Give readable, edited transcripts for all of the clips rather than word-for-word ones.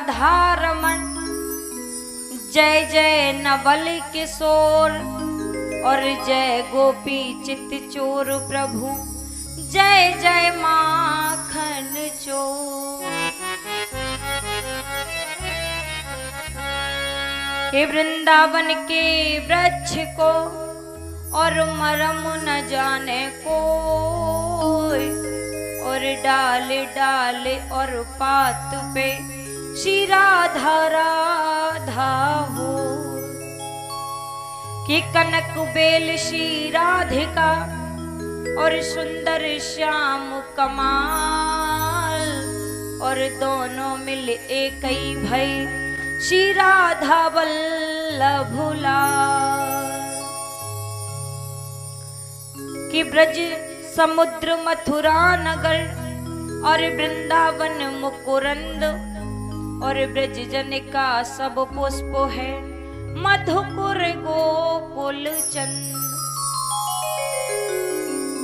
राधा रमन, जय जय नवल किशोर और जय गोपी चित चोर प्रभु, जय जय माखन चोर। हे वृंदावन के वृक्ष को और मरम न जाने कोई, और डाल डाल और पात पे श्री राधा राधा हो। कि कनक बेल श्री राधिका और सुंदर श्याम कमाल, और दोनों मिल एक ही भई श्री राधा वल्लभ लाल। कि ब्रज समुद्र मथुरा नगर और वृंदावन मुकुरंद, और ब्रज जन का सब पुष्प है मधुकुर गोकुल चंद।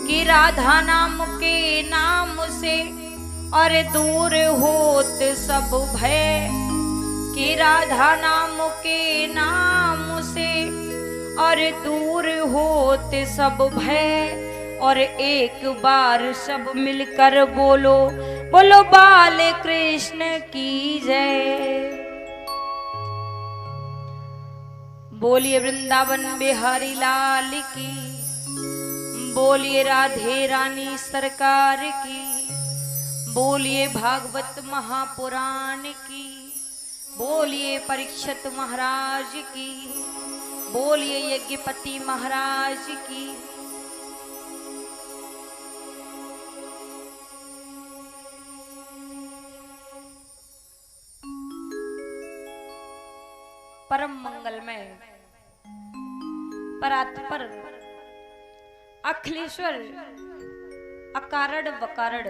कि राधा नाम के नाम से और दूर होत सब भय, कि राधा नाम के नाम से और दूर होते सब भय। और एक बार सब मिलकर बोलो, बोलो बाल कृष्ण की जय। बोलिए वृंदावन बिहारी लाल की, बोलिए राधे रानी सरकार की, बोलिए भागवत महापुराण की, बोलिए परीक्षित महाराज की, बोलिए यज्ञपति महाराज की। परम मंगलमय परात्पर अखिलेश्वर अकारण वकारण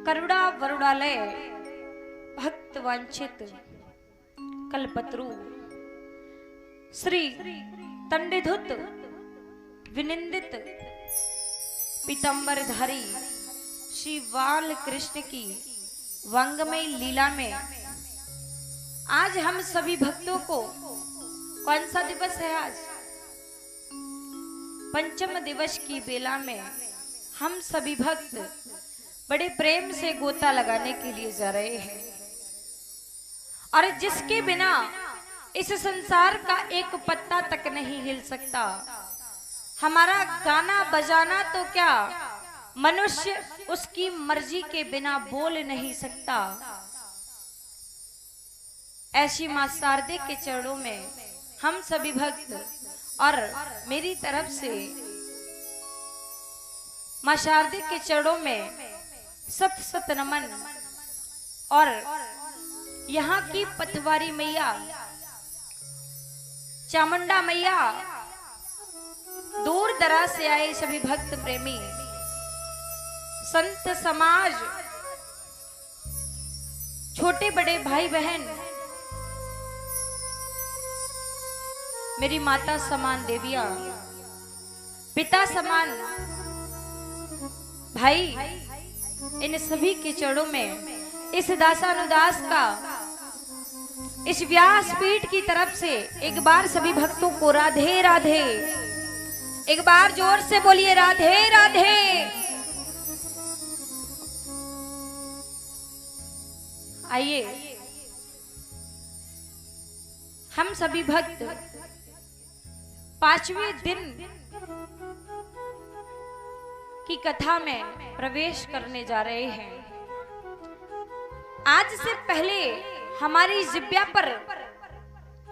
करुणा वरुणालय भक्त वांछित कल्पतरु श्री तंडिधुत विनिंदित पीतंबरधारी श्री बाल कृष्ण की वंगमय लीला में आज हम सभी भक्तों को, कौन सा दिवस है आज? पंचम दिवस की बेला में हम सभी भक्त बड़े प्रेम से गोता लगाने के लिए जा रहे हैं, और जिसके बिना इस संसार का एक पत्ता तक नहीं हिल सकता। हमारा गाना बजाना तो क्या, मनुष्य उसकी मर्जी के बिना बोल नहीं सकता। ऐसी मां शारदे के चरणों में हम सभी भक्त और मेरी तरफ से मां शारदे के चरणों में सत सत नमन। और यहाँ की पटवारी मैया चामुंडा मैया, दूर दराज से आए सभी भक्त प्रेमी संत समाज, छोटे बड़े भाई बहन, मेरी माता समान देविया, पिता समान भाई, इन सभी के चरणों में इस दासानुदास का, इस व्यासपीठ की तरफ से एक बार सभी भक्तों को राधे राधे। एक बार जोर से बोलिए राधे राधे। आइए हम सभी भक्त पांचवें दिन की कथा में प्रवेश करने जा रहे हैं। आज से पहले हमारी जिब्या पर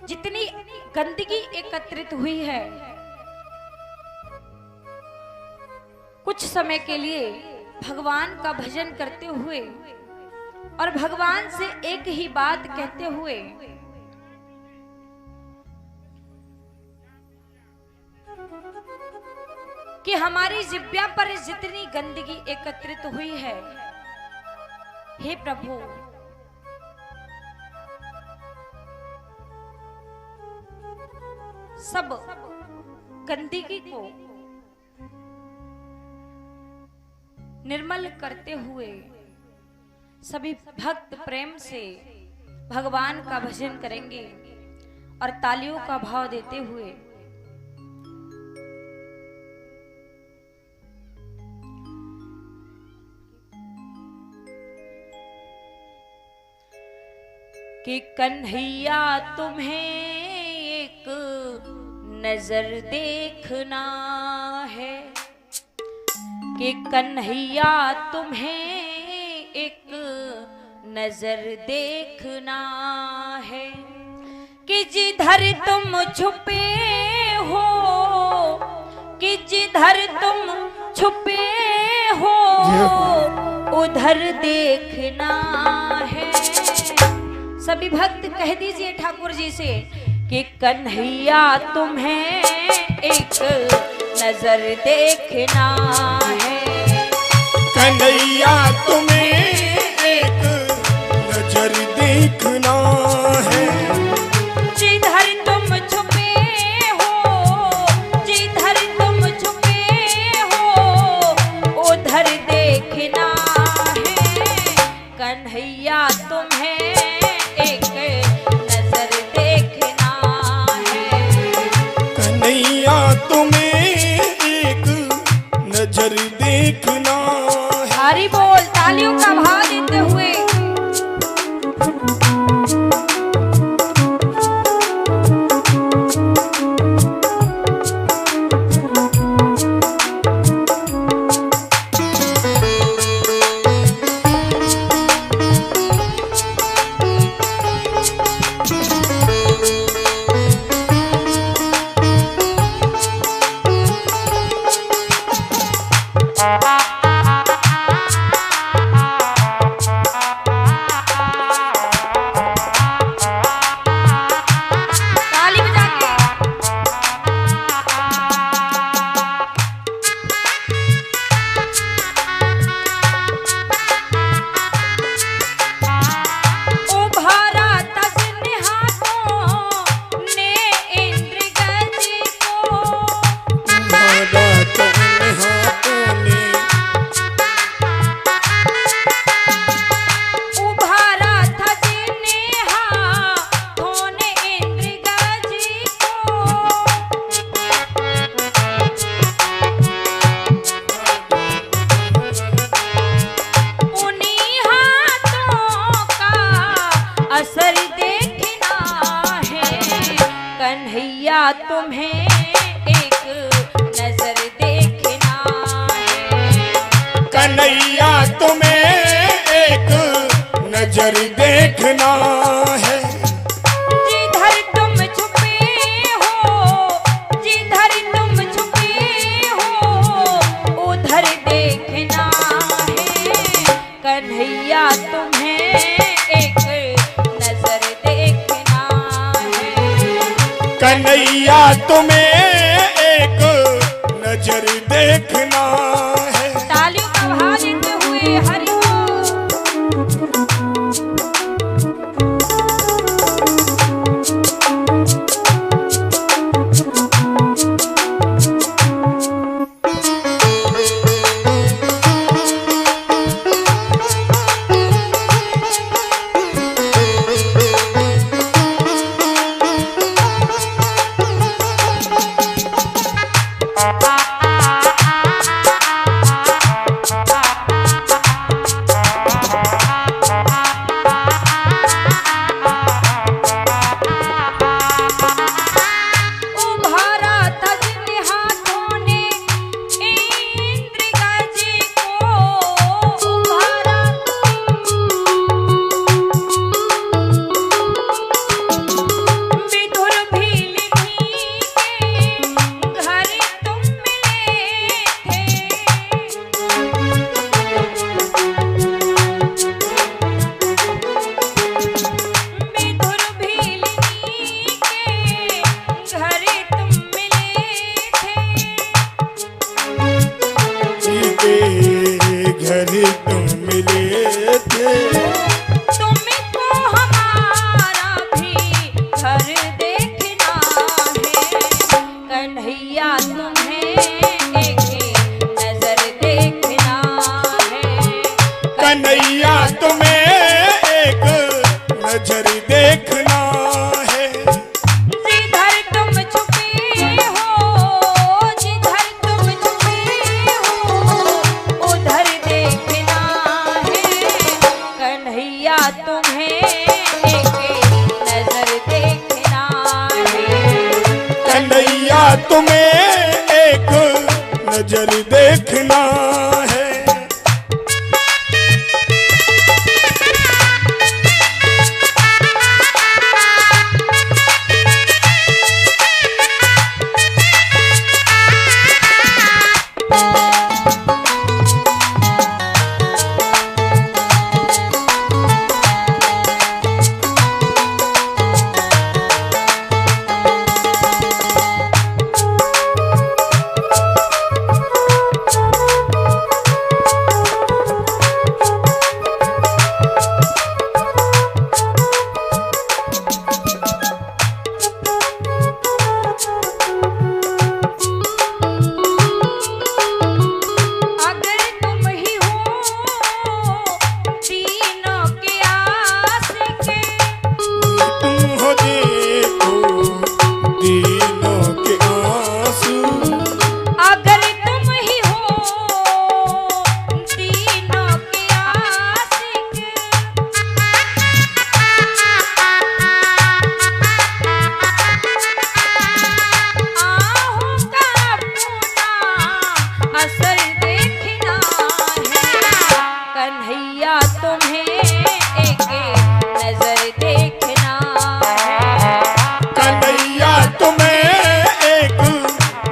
जितनी गंदगी एकत्रित हुई है, कुछ समय के लिए भगवान का भजन करते हुए और भगवान से एक ही बात कहते हुए कि हमारी जिब्या पर जितनी गंदगी एकत्रित हुई है, हे प्रभु सब गंदगी को निर्मल करते हुए सभी भक्त प्रेम से भगवान का भजन करेंगे और तालियों का भाव देते हुए कि कन्हैया तुम्हें एक नजर देखना है, कि कन्हैया तुम्हें एक नजर देखना है, कि जिधर तुम छुपे हो, कि जिधर तुम छुपे हो उधर देखना है। सभी भक्त कह दीजिए ठाकुर जी से कि कन्हैया तुम्हें एक नजर देखना है, कन्हैया तुम्हें एक नजर देखना है, जिधर तुम छुपे हो, जिधर तुम छुपे हो उधर देखना है, कन्हैया तुम्हें एक नजर देखना है, कन्हैया तुम्हें एक नजर देखना है। हरि बोल, तालियों का भाव देते हुए कन्हैया तुम्हें एक नजर देखना है, कन्हैया तुम्हें एक नजर देखना है, जिधर तुम छुपे हो, जिधर तुम छुपे हो उधर देखना है, कन्हैया तुम्हें एक नजर देखना है, कन्हैया तुम्हें एक नजर देखना है। तालियों का भाव देते हुए हरि कन्हैया तुम्हें एक नजर देखना है। कन्हैया तुम्हें एक नजर देखना है।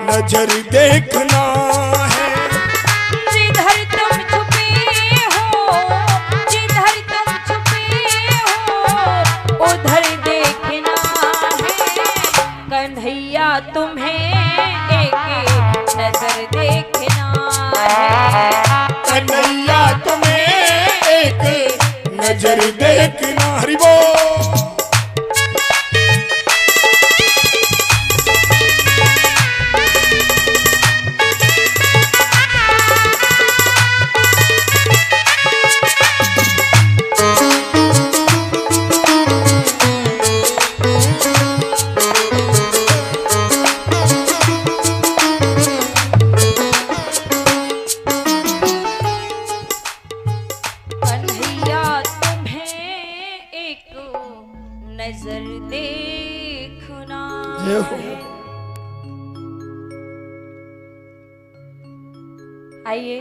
नजर देखना है। जिधर तुम छुपे हो, जिधर तुम छुपे हो, उधर देखना है। कन्हैया तुम्हें एक नजर देखना है। कन्हैया तुम्हें एक नजर देखना। हरि बोल। नजर देखना है। आइए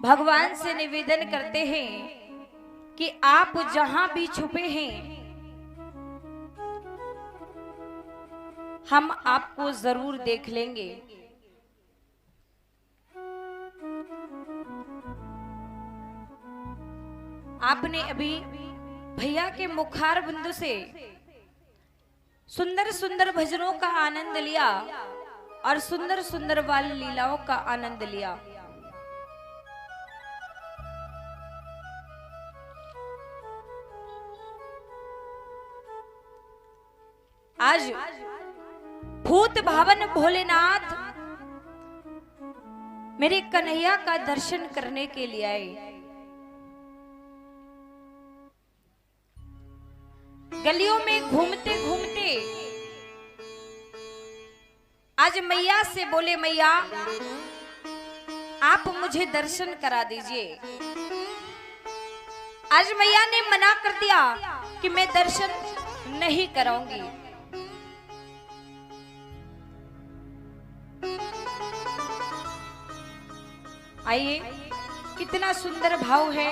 भगवान से निवेदन करते हैं कि आप जहां भी छुपे हैं हम आपको जरूर देख लेंगे। आपने अभी भैया के मुखार बिंदु से सुंदर सुंदर भजनों का आनंद लिया और सुंदर सुंदर बाल लीलाओं का आनंद लिया। आज भूत भावन भोलेनाथ मेरे कन्हैया का दर्शन करने के लिए आए। गलियों में घूमते घूमते आज मैया से बोले, मैया आप मुझे दर्शन करा दीजिए। आज मैया ने मना कर दिया कि मैं दर्शन नहीं कराऊंगी। आइए कितना सुंदर भाव है।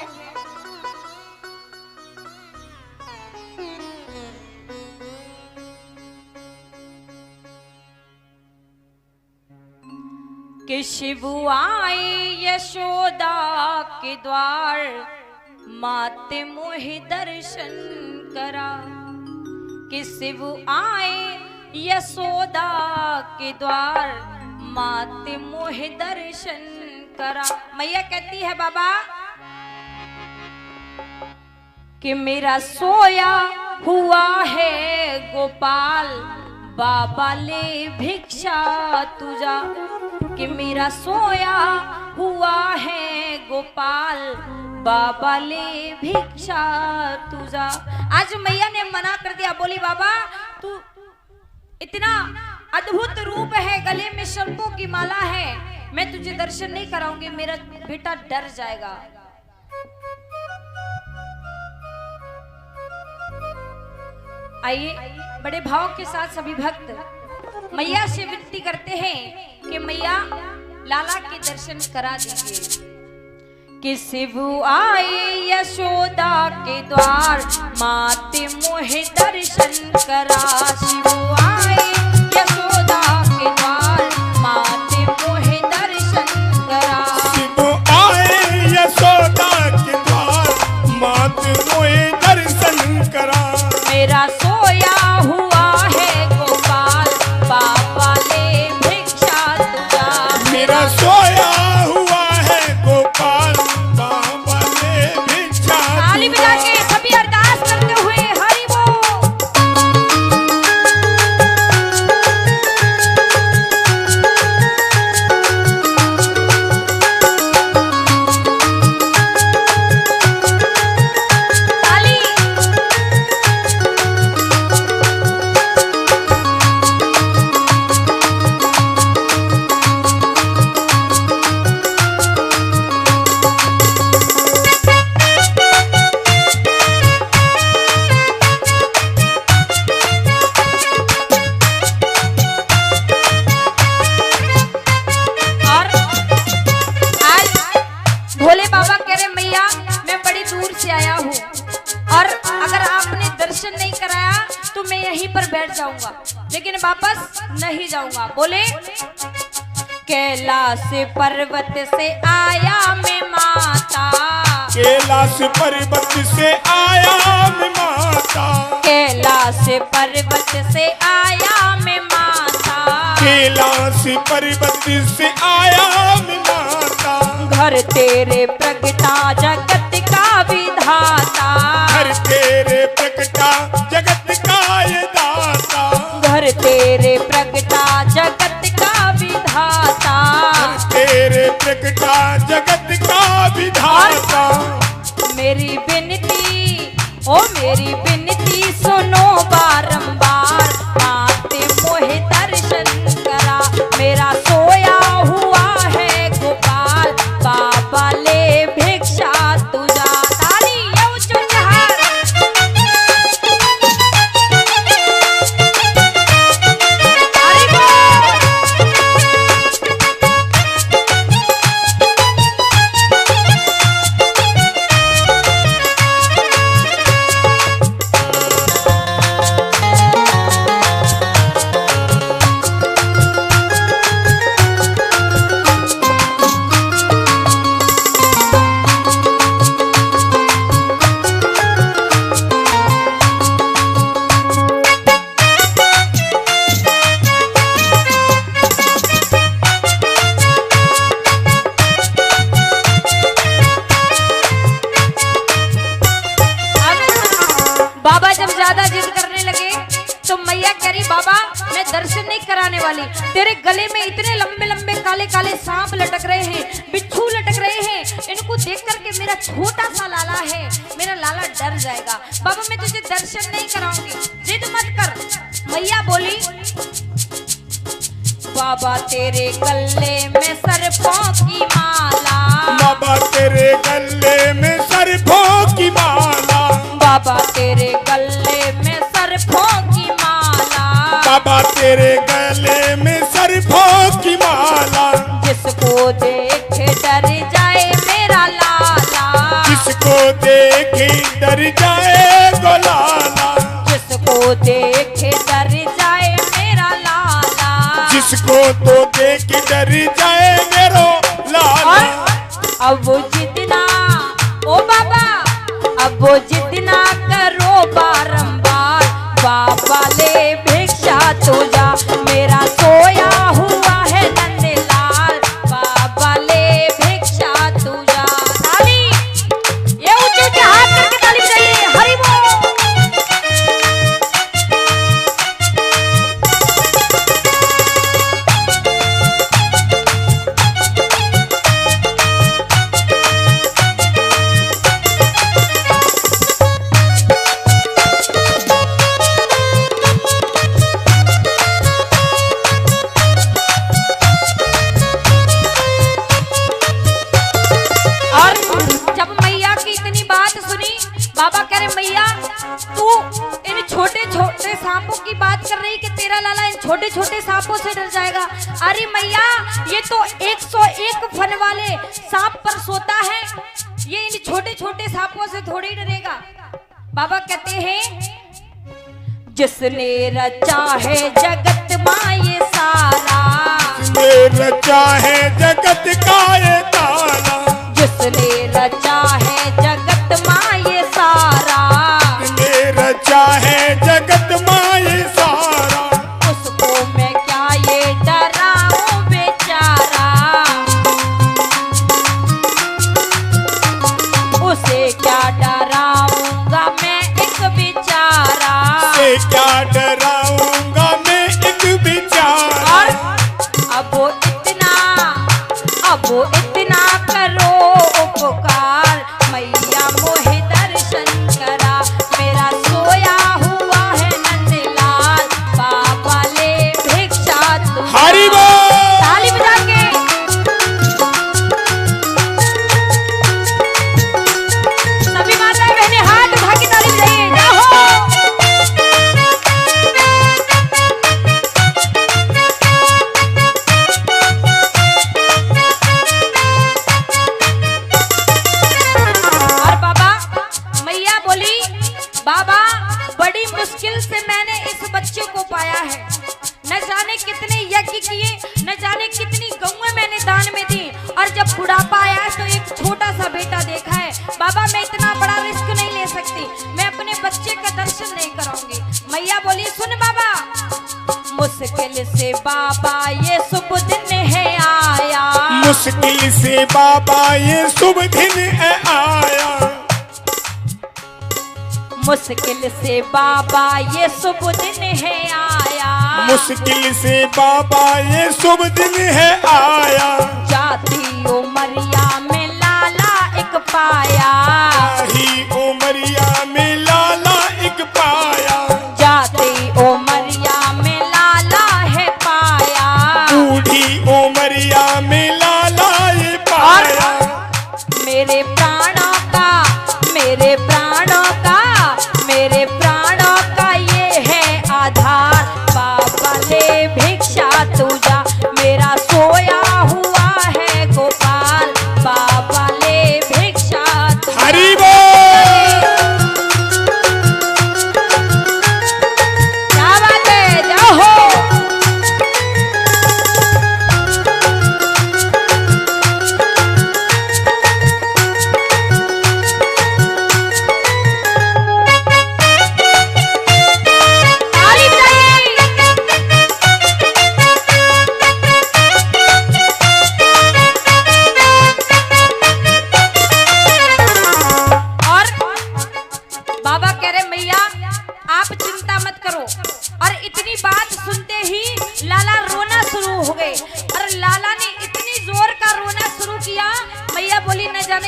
कि शिव आए यशोदा के द्वार, माते मोहि दर्शन करा। कि शिव आए यशोदा के द्वार, माते मोहि दर्शन करा। मैया कहती है बाबा कि मेरा सोया हुआ है गोपाल, बाबा ले भिक्षा तुझा। कि मेरा सोया हुआ है गोपाल, बाबा ले भिक्षा तुझा। आज मैया ने मना कर दिया, बोली बाबा तू इतना अद्भुत रूप है, गले में सर्पों की माला है, मैं तुझे दर्शन नहीं कराऊंगी, मेरा बेटा डर जाएगा। आइए बड़े भाव के साथ सभी भक्त मैया से विनती करते हैं कि मैया लाला के दर्शन करा दीजिए। कि शिव आए यशोदा के द्वार माते मोहे दर्शन करा। शिव आए यशोदा के द्वार माते मोहे दर्शन करा। शिव आए यशोदा के द्वार माते मोहे दर्शन करा। मेरा सोया हुआ है गोपाल बाबा ले भिक्षा तुझा। मेरा सोया हुआ है गोपाल बाबा ले भिक्षा। ताली बजा के सभी अरदास करते हुए हरि बोल। ताली। और आज भोले बाबा कह रहे मैया मैं बड़ी दूर से आया हूँ और अगर आपने दर्शन नहीं कराया तो मैं यहीं पर बैठ जाऊंगा, लेकिन वापस नहीं जाऊंगा। बोले कैलाश पर्वत से आया मैं माता। कैलाश पर्वत से आया मैं माता। कैलाश पर्वत से आया मैं माता। कैलाश पर्वत से आया मैं माता। घर तेरे प्रगटा जगत का विधाता। घर तेरे प्रगटा जगत का ये दाता। घर तेरे प्रगटा जगत का विधाता। घर तेरे प्रगटा जगत का विधाता। मेरी विनती ओ मेरी विनती सुनो बारंबार माते मोहे दर्शन करा। मेरा सोया हुआ है गोपाल बाबा ले भिक्षा तुझा। ताली ये उच्च हाथ। हरि बोल। बाबा जब ज्यादा जिद करने लगे तो मैया कह रही बाबा मैं दर्शन नहीं कराने वाली। तेरे गले में इतने लंबे लंबे काले काले सांप लटक रहे हैं, बिच्छू लटक रहे हैं, इनको देख करके मेरा छोटा सा लाला है, मेरा लाला डर जाएगा। बाबा मैं तुझे दर्शन नहीं कराऊंगी, जिद मत कर। मैया बोली बाबा तेरे गले में सरफों की माला। बाबा तेरे गले में सरफों की माला। बाबा तेरे गले में सरफों की माला। बाबा तेरे गले में सरफों की माला। जिसको देखे डर जाए मेरा लाला। जिसको देखे डर जाए गो लाला। जिसको देखे डर जाए मेरा लाला। जिसको तो देख डर जाए मेरो लाला। अब वो जितना ओ बाबा अब वो जितना करो बारंबार बाबा ले भिक्षा तुझा। मेरा सोया हुआ है नंदलाल बाबा ले भिक्षा तुझा। ताली ये ऊंचे ऊंचे हाथ करके ताली बजाइए। हरि बोल। छोटे छोटे सांपों से डर जाएगा। अरे मैया ये तो 101 फन वाले सांप पर सोता है, ये इन छोटे छोटे सांपों से थोड़ी डरेगा। बाबा कहते हैं जिसने रचा है जगत माँ ये सारा, जिसने रचा है जगत का ये तारा, जिसने रचा है जगत माँ ये सारा, जिसने रचा है जगत माँ ये सारा, उसको मैं क्या ये डराऊं बेचारा, उसे क्या डराऊंगा मैं एक बेचारा, से क्या डराऊंगा मैं एक बेचारा। और अब वो इतना करो उपकार, मैया मोहे दर्शन करा, मेरा सोया हुआ है नंदलाल, बाबा ले भिक्षा तू। हरि बोल। ताली बजा के सभी माताएं बहनें हाथ उठा के ताली बजाइए। जाओ बाबा बड़ी मुश्किल से मैंने इस बच्चे को पाया है, न जाने कितने यज्ञ किए, न जाने कितनी गौएं मैंने दान में दी, और जब बुढ़ापा आया तो एक छोटा सा बेटा देखा है। बाबा मैं इतना बड़ा रिस्क नहीं ले सकती, मैं अपने बच्चे का दर्शन नहीं कराऊंगी। मैया बोली सुन बाबा, मुश्किल से बाबा ये शुभ दिन है आया, मुश्किल से बाबा ये शुभ दिन है आया, मुश्किल से बाबा ये शुभ दिन है आया, मुश्किल से बाबा ये शुभ दिन है आया, जाती उमरिया में लाला एक पाया, ही उमरिया में लाला एक पाया, जाती उमरिया में लाला है पाया, बूढ़ी उमरिया में लाला ये पाया, मेरे प्राणों का मेरे प्राणों का मेरे प्राणों का ये है आधार, बाबा ले भिक्षा तुझा, मेरा सोया हुआ है गोपाल, बाबा ले भिक्षा तुझा। हरि बोल। क्या बात है, जाओ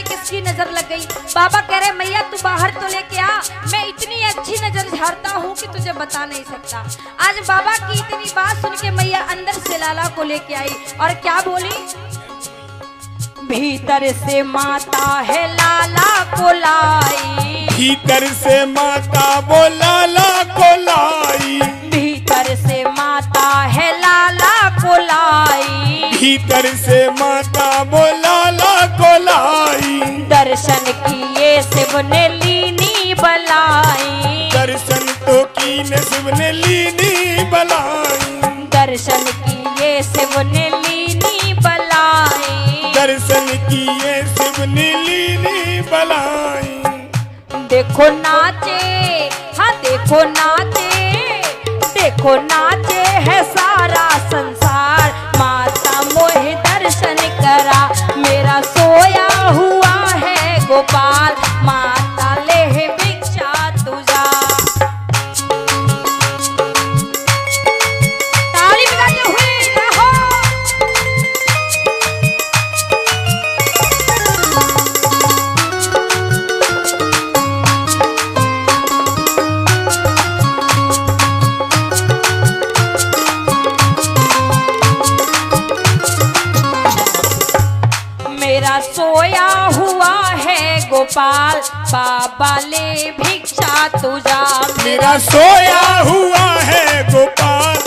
किसकी नजर लग गई। बाबा कह रहे मैया तू बाहर तो लेके आ, मैं इतनी अच्छी नजर झाड़ता हूँ कि तुझे बता नहीं सकता। आज बाबा की इतनी बात सुन के मैया अंदर से लाला को लेके आई और क्या बोली, भीतर से माता है लाला को लाई, भीतर से माता वो लाला को लाई, भीतर से माता है लाला को लाई, भीतर से माता वो लाला को लाई, दर्शन किए शिव ने लीनी बलाई, दर्शन तो की ने शिव ने लीनी बलाई, दर्शन किए शिव ने लीनी बलाई, दर्शन किए शिव ने लीनी बलाई। देखो नाचे, हाँ देखो नाचे, देखो नाचे है सारा संसार, माता मोहे दर्शन करा, मेरा सोया हुआ है गोपाल, माता ले भिक्षा तुझा। ताली बजाते हुए रहो। मेरा सोया हुआ है गोपाल, बाबा ले भिक्षा तुझा, मेरा सोया हुआ है गोपाल,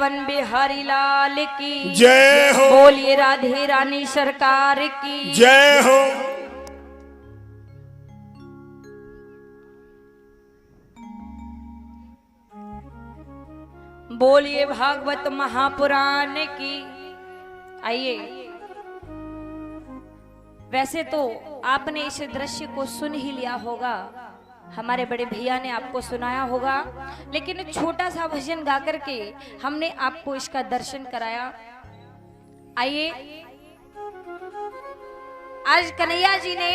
वृंदावन बिहारी लाल की जय हो, बोलिए राधे रानी सरकार की जय हो। बोलिए भागवत महापुराण की। आइए, वैसे तो आपने इस दृश्य को सुन ही लिया होगा, हमारे बड़े भैया ने आपको सुनाया होगा, लेकिन छोटा सा भजन गा करके हमने आपको इसका दर्शन कराया। आइए, आज कन्हैया जी ने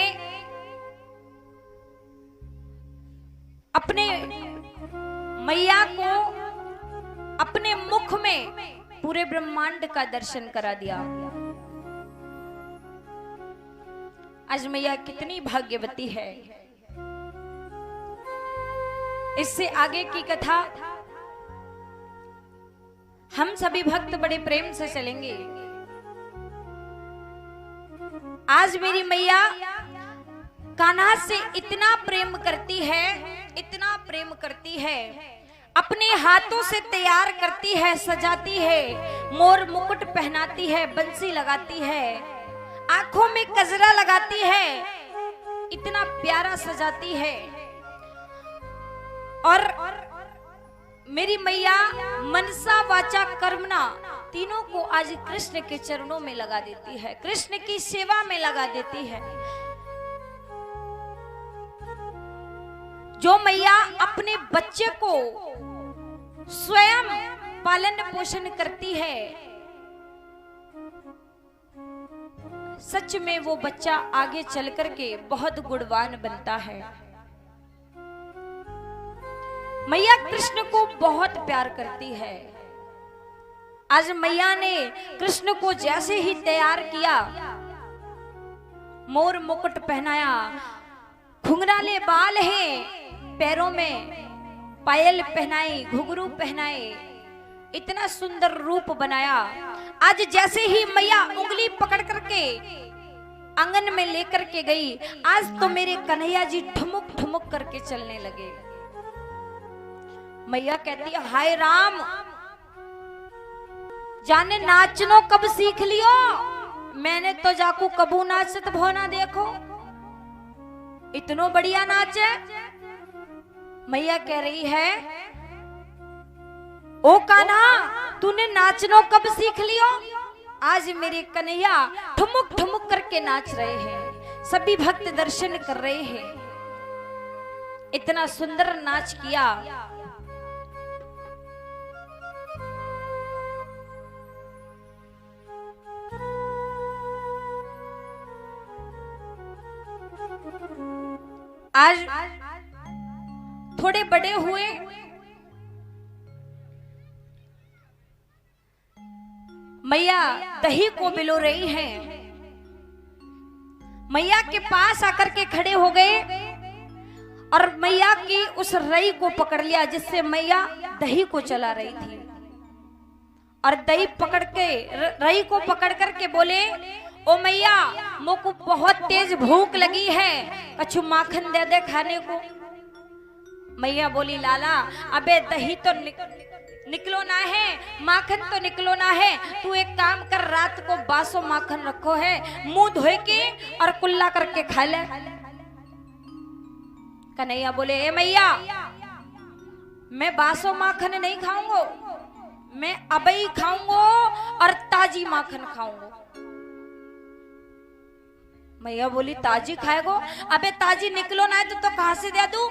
अपने मैया को अपने मुख में पूरे ब्रह्मांड का दर्शन करा दिया। आज मैया कितनी भाग्यवती है। इससे आगे की कथा हम सभी भक्त बड़े प्रेम से चलेंगे। आज मेरी मैया कान्हा से इतना प्रेम करती है, इतना प्रेम करती है, अपने हाथों से तैयार करती है, सजाती है, मोर मुकुट पहनाती है, बंसी लगाती है, आंखों में कजरा लगाती है, इतना प्यारा सजाती है। और मेरी मैया मनसा वाचा कर्मणा तीनों को आज कृष्ण के चरणों में लगा देती है, कृष्ण की सेवा में लगा देती है। जो मैया अपने बच्चे को स्वयं पालन पोषण करती है, सच में वो बच्चा आगे चल करके बहुत गुणवान बनता है। मैया कृष्ण को बहुत प्यार करती है। आज मैया ने कृष्ण को जैसे ही तैयार किया, मोर मुकुट पहनाया, घुंघराले बाल हैं, पैरों में पायल पहनाई, घुंघरू पहनाए, इतना सुंदर रूप बनाया। आज जैसे ही मैया उंगली पकड़ करके आंगन में लेकर के गई, आज तो मेरे कन्हैया जी ठुमुक ठुमुक करके चलने लगे। मैया कहती है, हाय राम, जाने नाचनो कब सीख लियो, मैंने तो जाकू कबू नाचत भोना देखो, इतनो बढ़िया नाचे। मैया कह रही है, ओ कान्हा, तूने नाचनो कब सीख लियो? आज मेरे कन्हैया ठुमुक ठुमुक करके नाच रहे हैं, सभी भक्त दर्शन कर रहे हैं, इतना सुंदर नाच किया। आज थोड़े बड़े हुए, मैया दही को बिलो रही हैं। मैया के पास आकर के खड़े हो गए और मैया की उस रई को पकड़ लिया जिससे मैया दही को चला रही थी, और दही पकड़ के रई को पकड़ करके बोले, ओ मैया, मोको बहुत तेज भूख लगी है, कछु माखन दे दे खाने को। मैया बोली, लाला, अबे दही तो निकलो ना है, माखन तो निकलो ना है, तू एक काम कर, रात को बासो माखन रखो है, मुंह धोए के और कुल्ला करके खा ले। कन्हैया बोले, ए मैया, मैं बासो माखन नहीं खाऊंगा, मैं अबई खाऊंगा और ताजी माखन खाऊंगा। मैया बोली, ताजी खाएगो? अबे ताजी निकलो ना है तो कहां से दे दूं?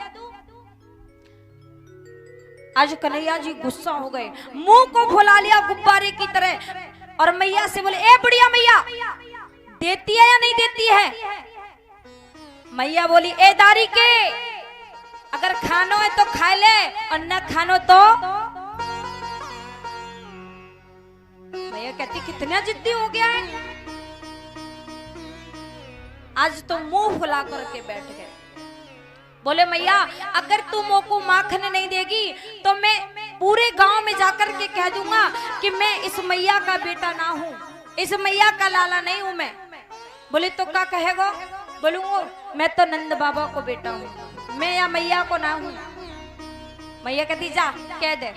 आज कन्हैया जी गुस्सा हो गए, मुंह को फुला लिया गुब्बारे की तरह, और मैया से बोले, ए बुढ़िया मैया, देती है या नहीं देती है? मैया बोली, ए दारी के, अगर खानो है तो खा ले और न खानो तो। मैया कहती, कितना जिद्दी हो गया है, आज तो मुंह फुला करके बैठ गए। बोले, मैया, अगर तू मोको माखन नहीं देगी तो मैं पूरे गांव में जाकर के कह दूंगा कि मैं इस मैया का बेटा ना हूं, इस मैया का लाला नहीं हूं मैं। बोले, तो क्या कहेगा? बोलूंगा, मैं तो नंद बाबा को बेटा हूं, मैं या मैया को ना हूं। मैया कहती, जा कह दे।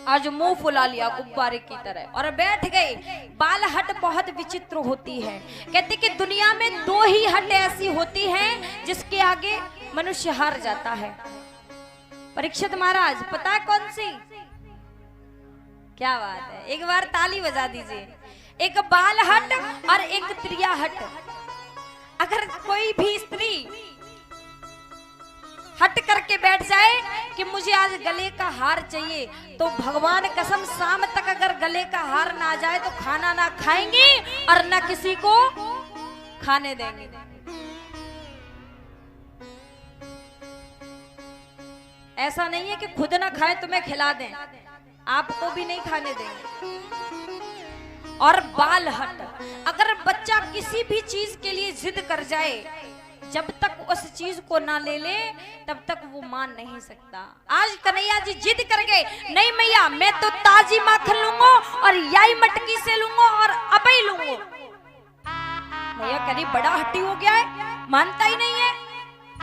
आज मुंह फुला लिया गुब्बारे की तरह और बैठ गए। बाल हट बहुत विचित्र होती है। कहते कि दुनिया में दो ही हट ऐसी होती हैं जिसके आगे मनुष्य हार जाता है। परीक्षित महाराज पता है कौन सी? क्या बात है, एक बार ताली बजा दीजिए। एक बाल हट और एक त्रिया हट। अगर कोई भी स्त्री हट करके बैठ जाए कि मुझे आज गले का हार चाहिए, तो भगवान कसम शाम तक अगर गले का हार ना आ जाए तो खाना ना खाएंगी और ना किसी को खाने देंगे। ऐसा नहीं है कि खुद ना खाए तुम्हें खिला दें, आपको भी नहीं खाने देंगे। और बाल हट, अगर बच्चा किसी भी चीज के लिए जिद कर जाए, जब तक उस चीज को ना ले ले तब तक वो मान नहीं सकता। आज कन्हैया जी जिद कर गए, नहीं मैया मैं तो ताजी माखन लूंगा और याई मटकी से लूंगा और अबई लूंगा। मैया कह रही बड़ा हट्टी हो गया है, मानता ही नहीं है।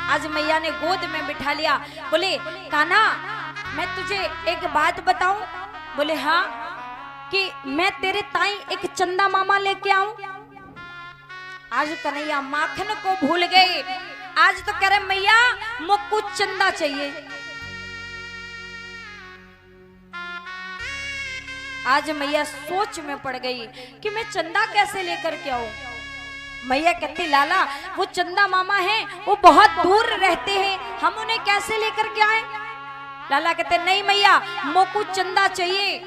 आज मैया ने गोद में बिठा लिया। बोले कान्हा मैं तुझे एक बात बताऊं? बोले हाँ, कि मैं तेरे ताई एक चंदा मामा लेके आऊं। आज कन्हैया माखन को भूल गए। आज तो कह रहे मैया मुझको चंदा चाहिए। आज मैया सोच में पड़ गई कि मैं चंदा कैसे लेकर के आऊं। मैया कहती लाला वो चंदा मामा हैं, वो बहुत दूर रहते हैं, हम उन्हें कैसे लेकर के आए? लाला कहते नहीं मैया मुझको चंदा चाहिए।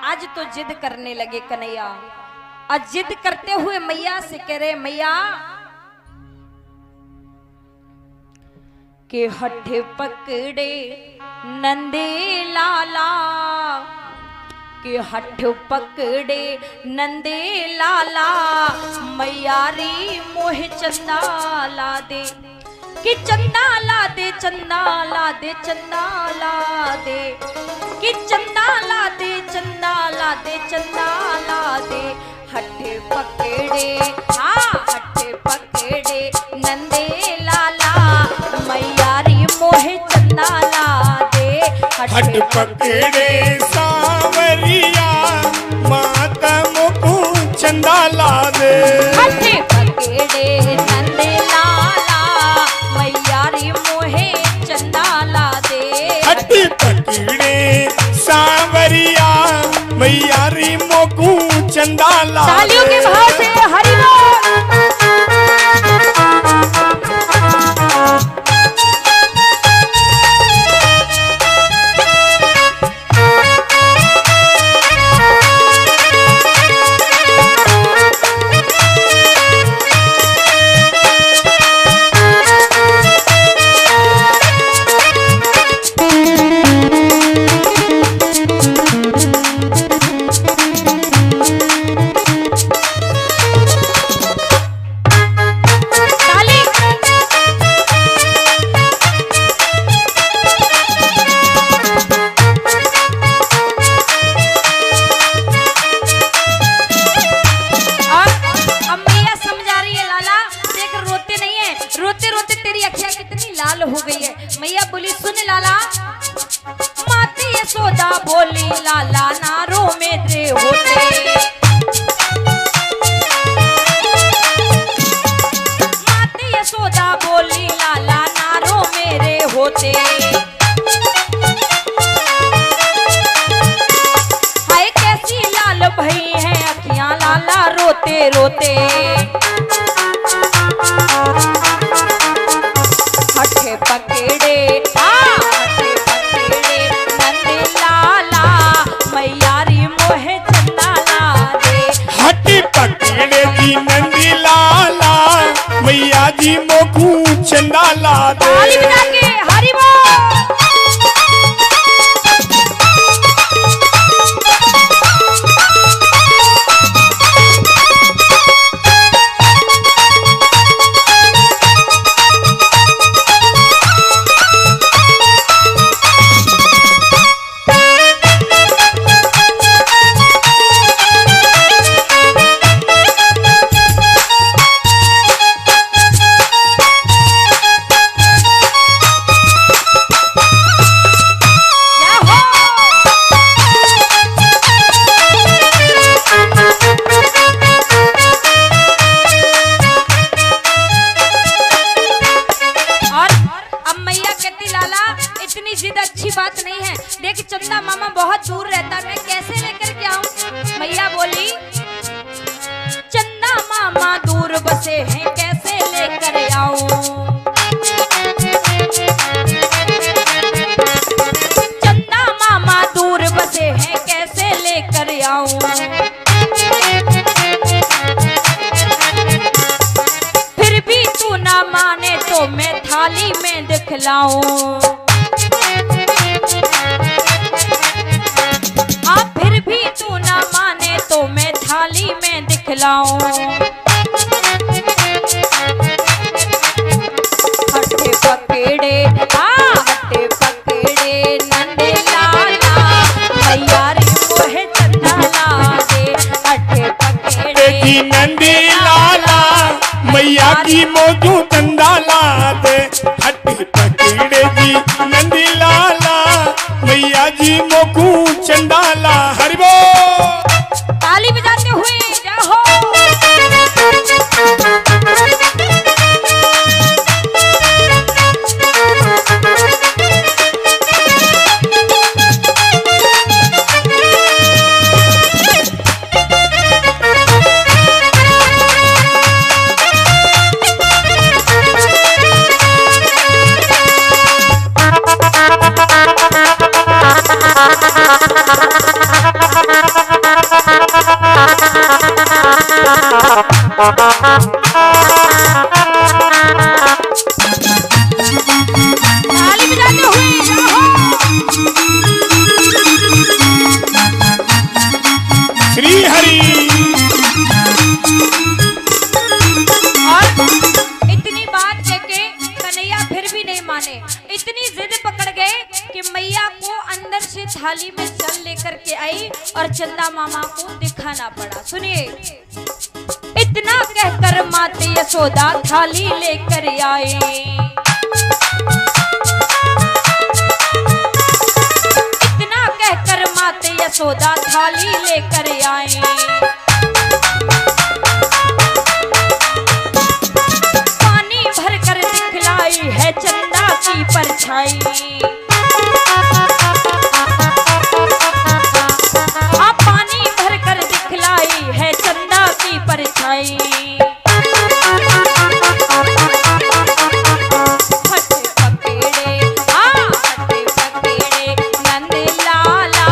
आज तो जिद करने लगे कन्हैया और जिद करते हुए मैया से कह रहे मैया के हठ पकड़े नंदे लाला, के हठ पकड़े नंदे लाला, मैयारी मोह चंदा ला दे, कि चंदा ला दे चंदा ला दे चंदा ला दे, कि चंदा ला दे चंदा ला दे चंदा ला दे। हठ पकड़े हाँ हठ पकड़े नंदे लाला, मैयारी मोहे चंदा ला दे। हठ पकड़े सांवरिया माता मुकु चंदा ला दे। हठ पकड़े नंदे लाला, मैयारी मोहे चंदा ला दे। हठ पकड़े सांवरिया मैयारी मोकू चंदा ला दे। तालियों के भाव से हरि बोल। रोते रोते तेरी अखियां कितनी लाल हो गई है। मैया बोली सुन लाला, माते यशोदा बोली लाला नारो में दे होते, माते यशोदा बोली लाला नारो मेरे होते। हाय कैसी लाल भई है अखियां लाला रोते रोते। हठ पकड़े हाँ हठ पकड़े नंदे लाला, मैयारी मोहे चंदा ला दे। हठ पकड़े जी नंदी लाला, मैया जी मोकू चंदा ला दे। ताली बजा के हरि बोल। दिखलाऊं। हाँ फिर भी तू ना माने तो मैं थाली में दिखलाऊं। हट्टे पकड़े हट्टे पकड़े नंद लाला मैया रे मोहे चंदा ला दे। हट्टे पकड़े जी नंदी लाला मैया की मोकू चंदा ला दे। हट्टी पकड़े जी नंदी लाला मैया जी मोकू चंदा ला। हरि बोल। ताली बजाते हुए जाओ। ताली बजाते हुए जाओ। श्री हरि। और इतनी बात कहके कन्हैया फिर भी नहीं माने। इतनी जिद पकड़ गए कि मैया को अंदर से थाली में जल लेकर के आई और चंदा मामा को दिखाना पड़ा। सुनिए, इतना कहकर माते यशोदा थाली लेकर आए। इतना कहकर माते यशोदा थाली लेकर आए। पानी भरकर दिखलाई है चंदा की परछाई। हाँ पानी भरकर दिखलाई है चंदा की परछाई। हट्टे पकड़े हट्टे पकड़े नंद लाला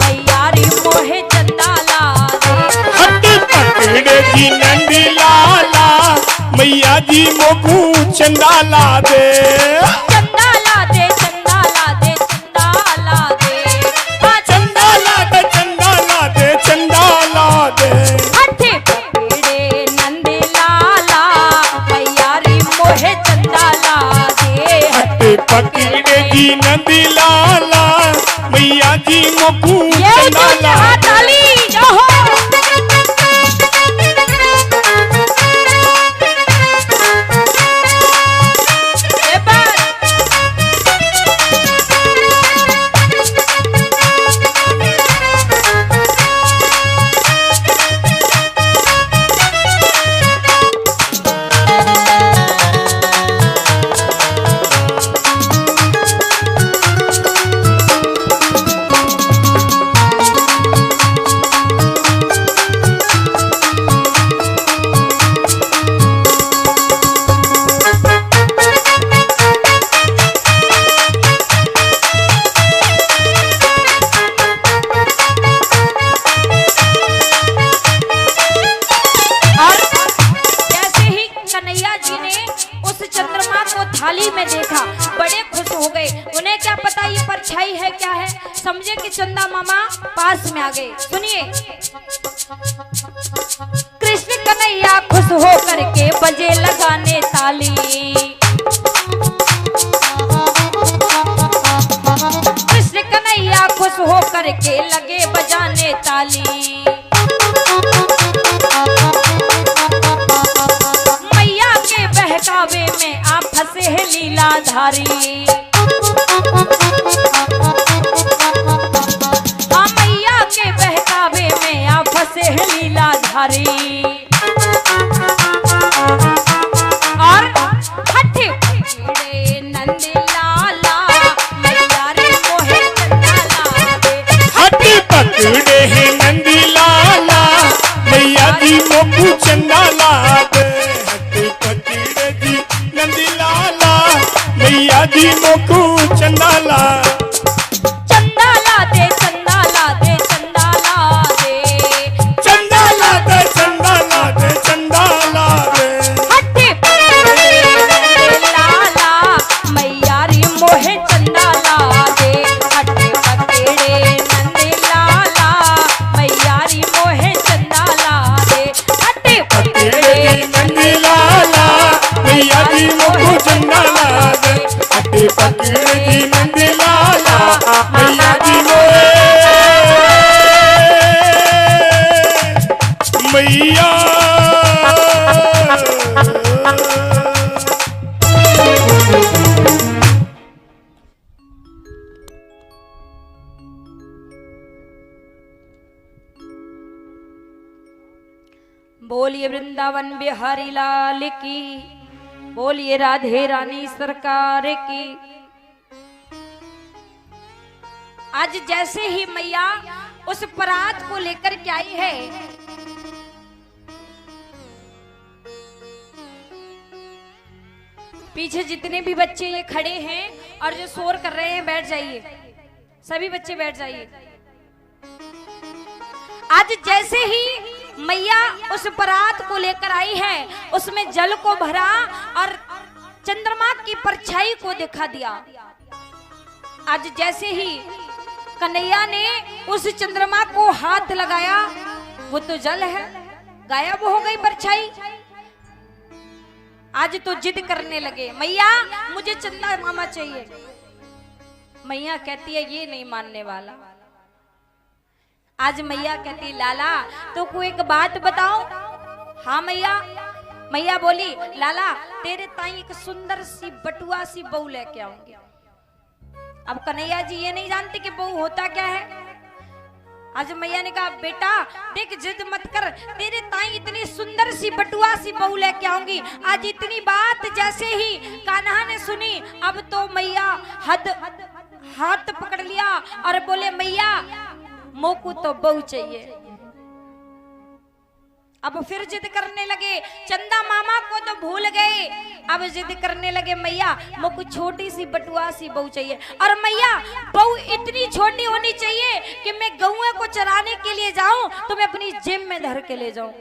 मैया रे मोहे चंदा ला दे। हट्टी पकड़े जी नंदी लाला मैया जी मोकू चंदा ला दे। चंदा ला दे चंदा ला दे चंदा ला दे। हाँ चंदा ला दे चंदा ला दे चंदा ला दे। हट्टे पकड़े नंद लाला मैया रे मोहे चंदा ला दे। हट्टे पकड़े जी नंदी लाला मैया जी मोकू ये चंदा जो ला जहाँ दे। ताली जाओ। ये बात थाली में देखा, बड़े खुश हो गए। उन्हें क्या पता ये परछाई है क्या है, समझे कि चंदा मामा पास में आ गए। सुनिए, कृष्ण कन्हैया खुश हो करके बजे लगाने ताली। कृष्ण कन्हैया खुश हो करके लगे बजाने ताली। मैया के बहकावे में आप फंसे हैं लीलाधारी। हाँ मैया के बहकावे में आप फंसे हैं लीलाधारी। और हट्टे पकड़े नंद लाला मैया रे मोहे चंदा ला दे। हट्टे पकड़े हैं नंदी लाला मैया जी मोकू चंदा ला दे। हट्टे पकड़े जी नंदी लाला मैया जी मोकू चंदा ला। चंदा ला दे चंदा ला दे चंदा ला दे। चंदा ला दे चंदा ला दे चंदा ला दे। हट्टे पकड़े नंद लाला मैया जी नंदी लाला मैया जी मोकू चंदा ला दे हटे पकड़ जी नंदी लाला मैया जी मोरे मैया बोलिए वृंदावन बिहारी लाल की, बोलिए राधे रानी सरकार की। आज जैसे ही मैया उस परात को लेकर के आई है, पीछे जितने भी बच्चे ये खड़े हैं और जो शोर कर रहे हैं बैठ जाइए, सभी बच्चे बैठ जाइए। आज जैसे ही मैया उस परात को लेकर आई है, उसमें जल को भरा और चंद्रमा की परछाई को दिखा दिया। आज जैसे ही कन्हैया ने उस चंद्रमा को हाथ लगाया, वो तो जल है, गायब हो गई परछाई। आज तो जिद करने लगे, मैया मुझे चंदा मामा चाहिए। मैया कहती है ये नहीं मानने वाला। आज मैया कहती लाला तो कोई एक बात बताओ। हाँ मैया। मैया बोली लाला तेरे ताई एक सुंदर सी बटुआ सी बहू लेके आऊंगी। अब कन्हैया जी ये नहीं जानते कि बहू होता क्या है। आज मैया ने कहा बेटा देख जिद मत कर, तेरे ताई इतनी सुंदर सी बटुआ सी बहू लेके आऊंगी। आज इतनी बात जैसे ही कान्हा ने सुनी, अब तो मैया हाथ पकड़ लिया और बोले मैया मोकू तो बहू चाहिए। अब फिर जिद करने लगे, चंदा मामा को तो भूल गए, अब जिद करने लगे मैया मोकू छोटी सी बटुआ सी बहू चाहिए। और मैया बहू इतनी छोटी होनी चाहिए कि मैं गौए को चराने के लिए जाऊं तो मैं अपनी जेब में धर के ले जाऊं।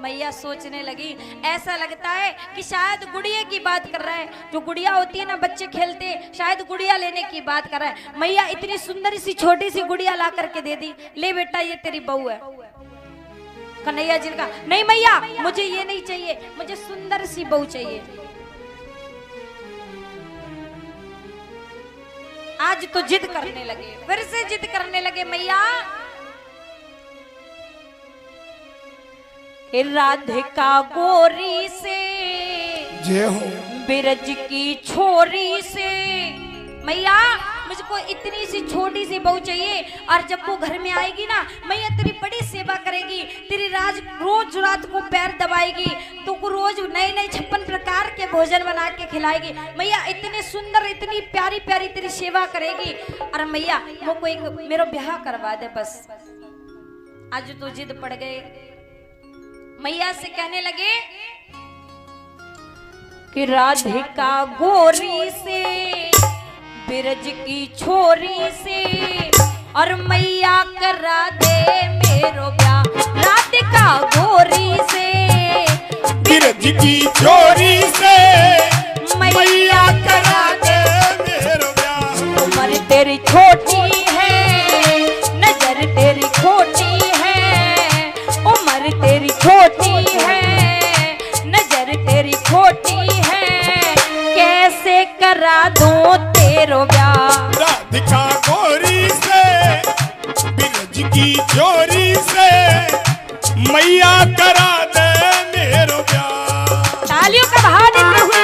मैया सोचने लगी, ऐसा लगता है कि शायद गुड़िया की बात कर रहा है। जो गुड़िया होती है ना बच्चे खेलते, शायद गुड़िया लेने की बात कर रहा है। मैया इतनी सुंदर सी छोटी सी गुड़िया ला करके दे दी, ले बेटा ये तेरी बहू है। कन्हैया जी ने कहा नहीं मैया मुझे ये नहीं चाहिए, मुझे सुंदर सी बहू चाहिए। आज तो जिद करने लगे, फिर से जिद करने लगे मैया राधिका गोरी से जय हो बिरज की छोरी से। मैया मुझको इतनी सी छोटी सी बहू चाहिए, और जब वो घर में आएगी ना मैया तेरी बड़ी सेवा करेगी, तेरी रोज रात को पैर दबाएगी, तो रोज नए नए 56 प्रकार के भोजन बना के खिलाएगी। मैया इतने सुंदर इतनी प्यारी प्यारी तेरी सेवा करेगी। और मैया वो कोई मेरा ब्याह करवा दे बस। आज तो जिद पड़ गए, मैया से कहने लगे कि राधिका गोरी से बिरज की छोरी से और मैया करा दे मेरो ब्याह। राधिका गोरी से बिरज की छोरी से मैया करा दे मेरो ब्याह। उम्र तेरी छोटी है, नजर तेरी खोटी है, उम्र तेरी छोटी है, नजर तेरी खोटी है, कैसे करा दूं तेरो ब्याह। राधिका गोरी से बिरज की छोरी से मैया करा दे मेरो ब्याह। तालियों का भाव देते हुए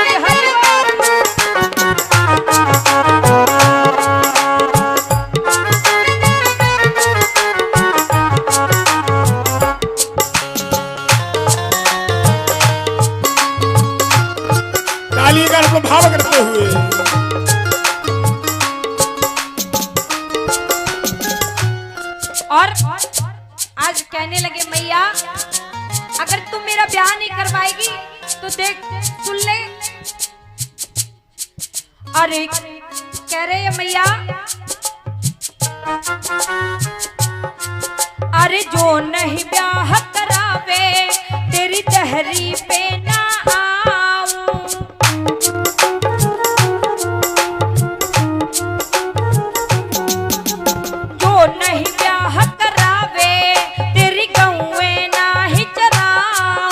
ताली का भाव करते हुए और आज कहने लगे मैया अगर तुम मेरा ब्याह नहीं करवाएगी तो देख सुन ले। अरे कह रहे हैं मैया अरे जो नहीं ब्याह करावे तेरी दहरी पे ना आऊं। जो नहीं ब्याह करावे तेरी गौए ना ही चराऊं।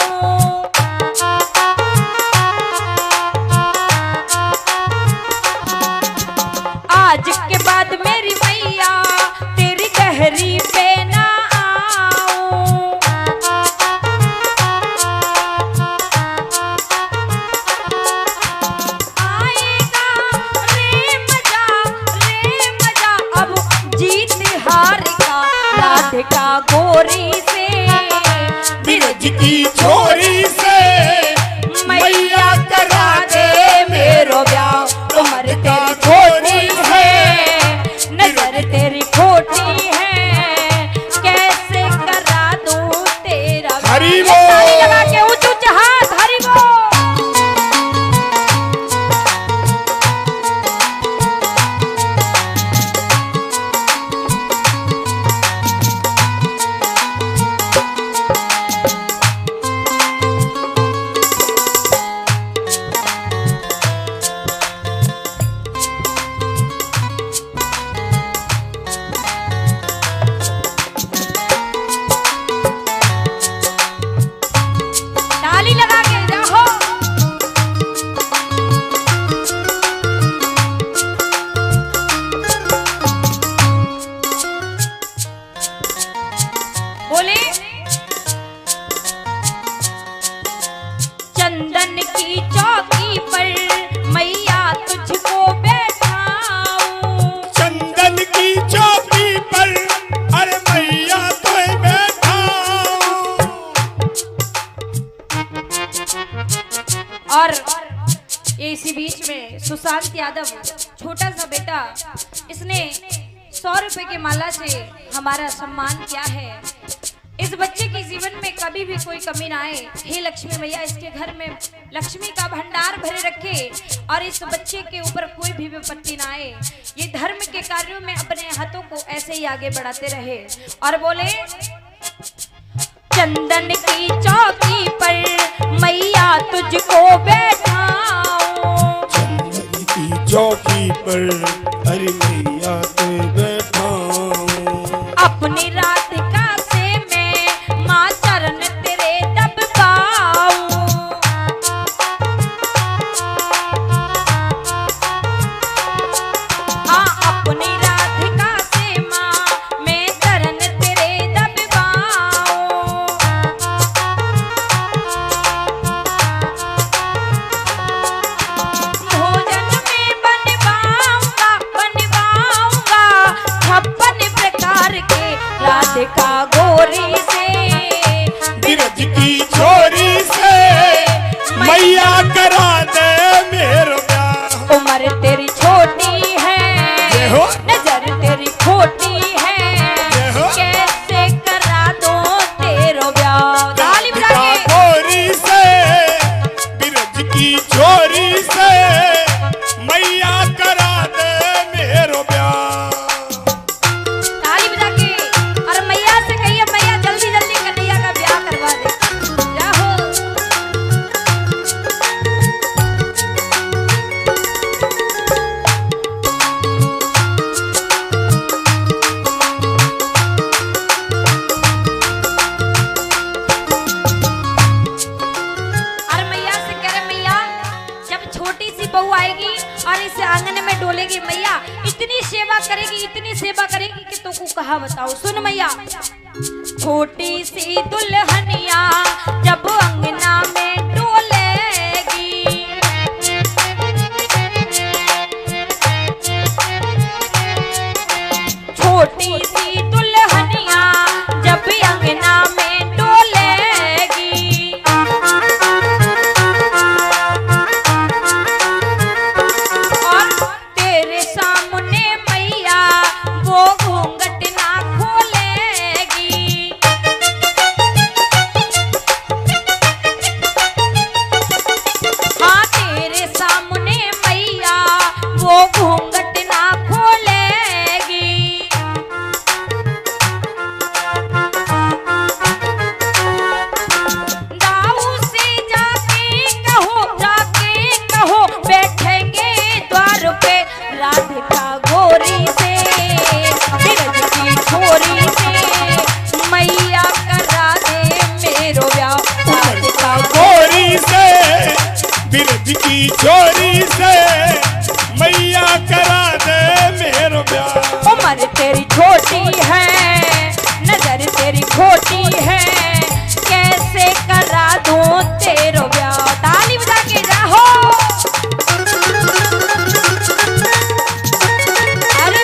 गोरी से, बिरज की छोरी से मैया करा दे मेरो ब्याह। उम्र तेरी छोटी है, नजर तेरी खोटी है, कैसे करा दूं तेरा ब्याह। हरि एक बोल। ताली लगा के ऊंचे ऊंचे हाथ, हरि बोल। ताली लगा के जाओ। बोले चंदन की चौकी पर मैया तुझको बैठाऊं, चंदन की चौकी पर अरे मैया तो बैठा। और इसी बीच में सुशांत यादव छोटा सा बेटा, इसने 100 रुपए की माला से हमारा सम्मान किया है। इस बच्चे के जीवन में कभी भी कोई कमी ना आए। हे लक्ष्मी मैया इसके घर में लक्ष्मी का भंडार भरे रखे और इस बच्चे के ऊपर कोई भी विपत्ति ना आए। ये धर्म के कार्यों में अपने हाथों को ऐसे ही आगे बढ़ाते रहे। और बोले चंदन की चौकी पर मैया तुझको बैठाऊं, चंदन की चौकी पर अरे मैया तो बैठा। अपनी राधिका से मैं माँ चरण तेरे दब पाऊं। हाँ अपनी राधिका से माँ मैं चरण तेरे दब पाऊं। भोजन में बनवाऊंगा 56 प्रकार के राधिका गोरी से, बिरज की छोरी से मैया करा दे मेरो ब्याह। उम्र तेरी छोटी है, जय हो। नजर तेरी खोटी है, जय हो। कैसे करा दूं तेरो ब्याह। ताली बजा राधिका के। गोरी से बिरज की छोरी से मैया करा दे मेरो ब्याह। ताली बजा के। और मैया से कहिए मैया जल्दी जल्दी कन्हैया का ब्याह करवा दे। जाओ। और मैया से कह रहे मैया जब छोटी सी बहू आएगी और इस आंगन में डोलेगी, मैया इतनी सेवा करेगी कि तो को कहा बताओ। सुन मैया, छोटी सी दुल्हनिया जब अंगना में डोलेगी, छोटी सी दुल्हनिया जब अंगना में डोलेगी, और तेरे सामने मैया वो घूंघट ना खोलेगी। हाँ तेरे सामने मैया वो घूंघट ना खोलेगी। दाऊ से जाके कहो बैठेंगे द्वार पे राधिका गोरी से, बिरज की छोरी से मैया करा दे मेरो ब्याह। राधिका गोरी से बिरज की छोरी से मैया करा दे मेरो ब्याह। उम्र तेरी छोटी है, नजर तेरी खोटी है, कैसे करा दूं तेरो ब्याह। ताली बजा के जाओ। अरे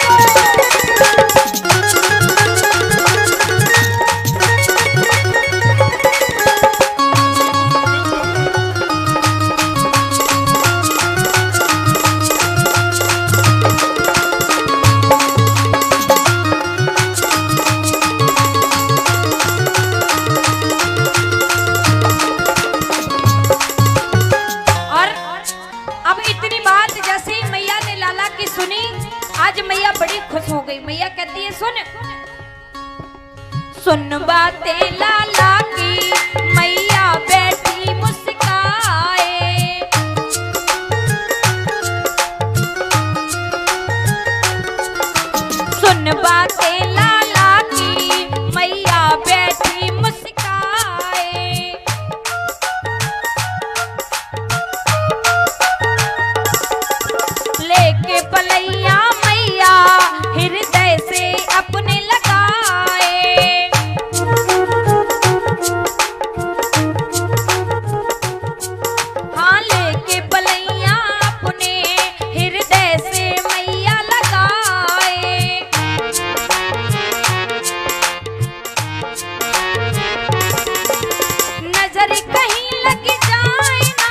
नजर कहीं लग जाए ना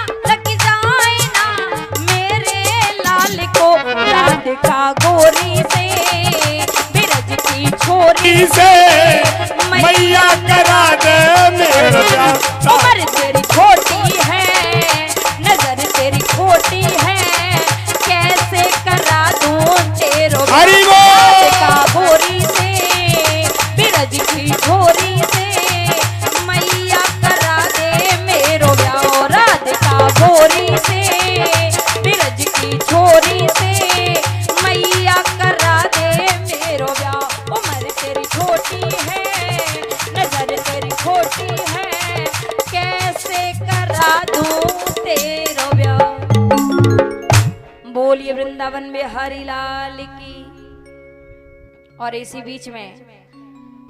मेरे लाल को, राधिका गोरी से बिरज की छोरी से मैया करा दे मेरा प्यार। उम्र तेरी छोटी है, नजर तेरी खोटी है, कैसे करा दूं तेरो राधिका गोरी से बिरज की छोरी से मैया करा दे मेरो ब्याह। राधिका गोरी से बिरज की छोरी से मैया करा दे मेरो ब्याह। उम्र तेरी छोटी है, नजर तेरी खोटी है, कैसे करा दूं तेरो ब्याह। बोलिए वृंदावन बिहारी लाल की। और इसी बीच में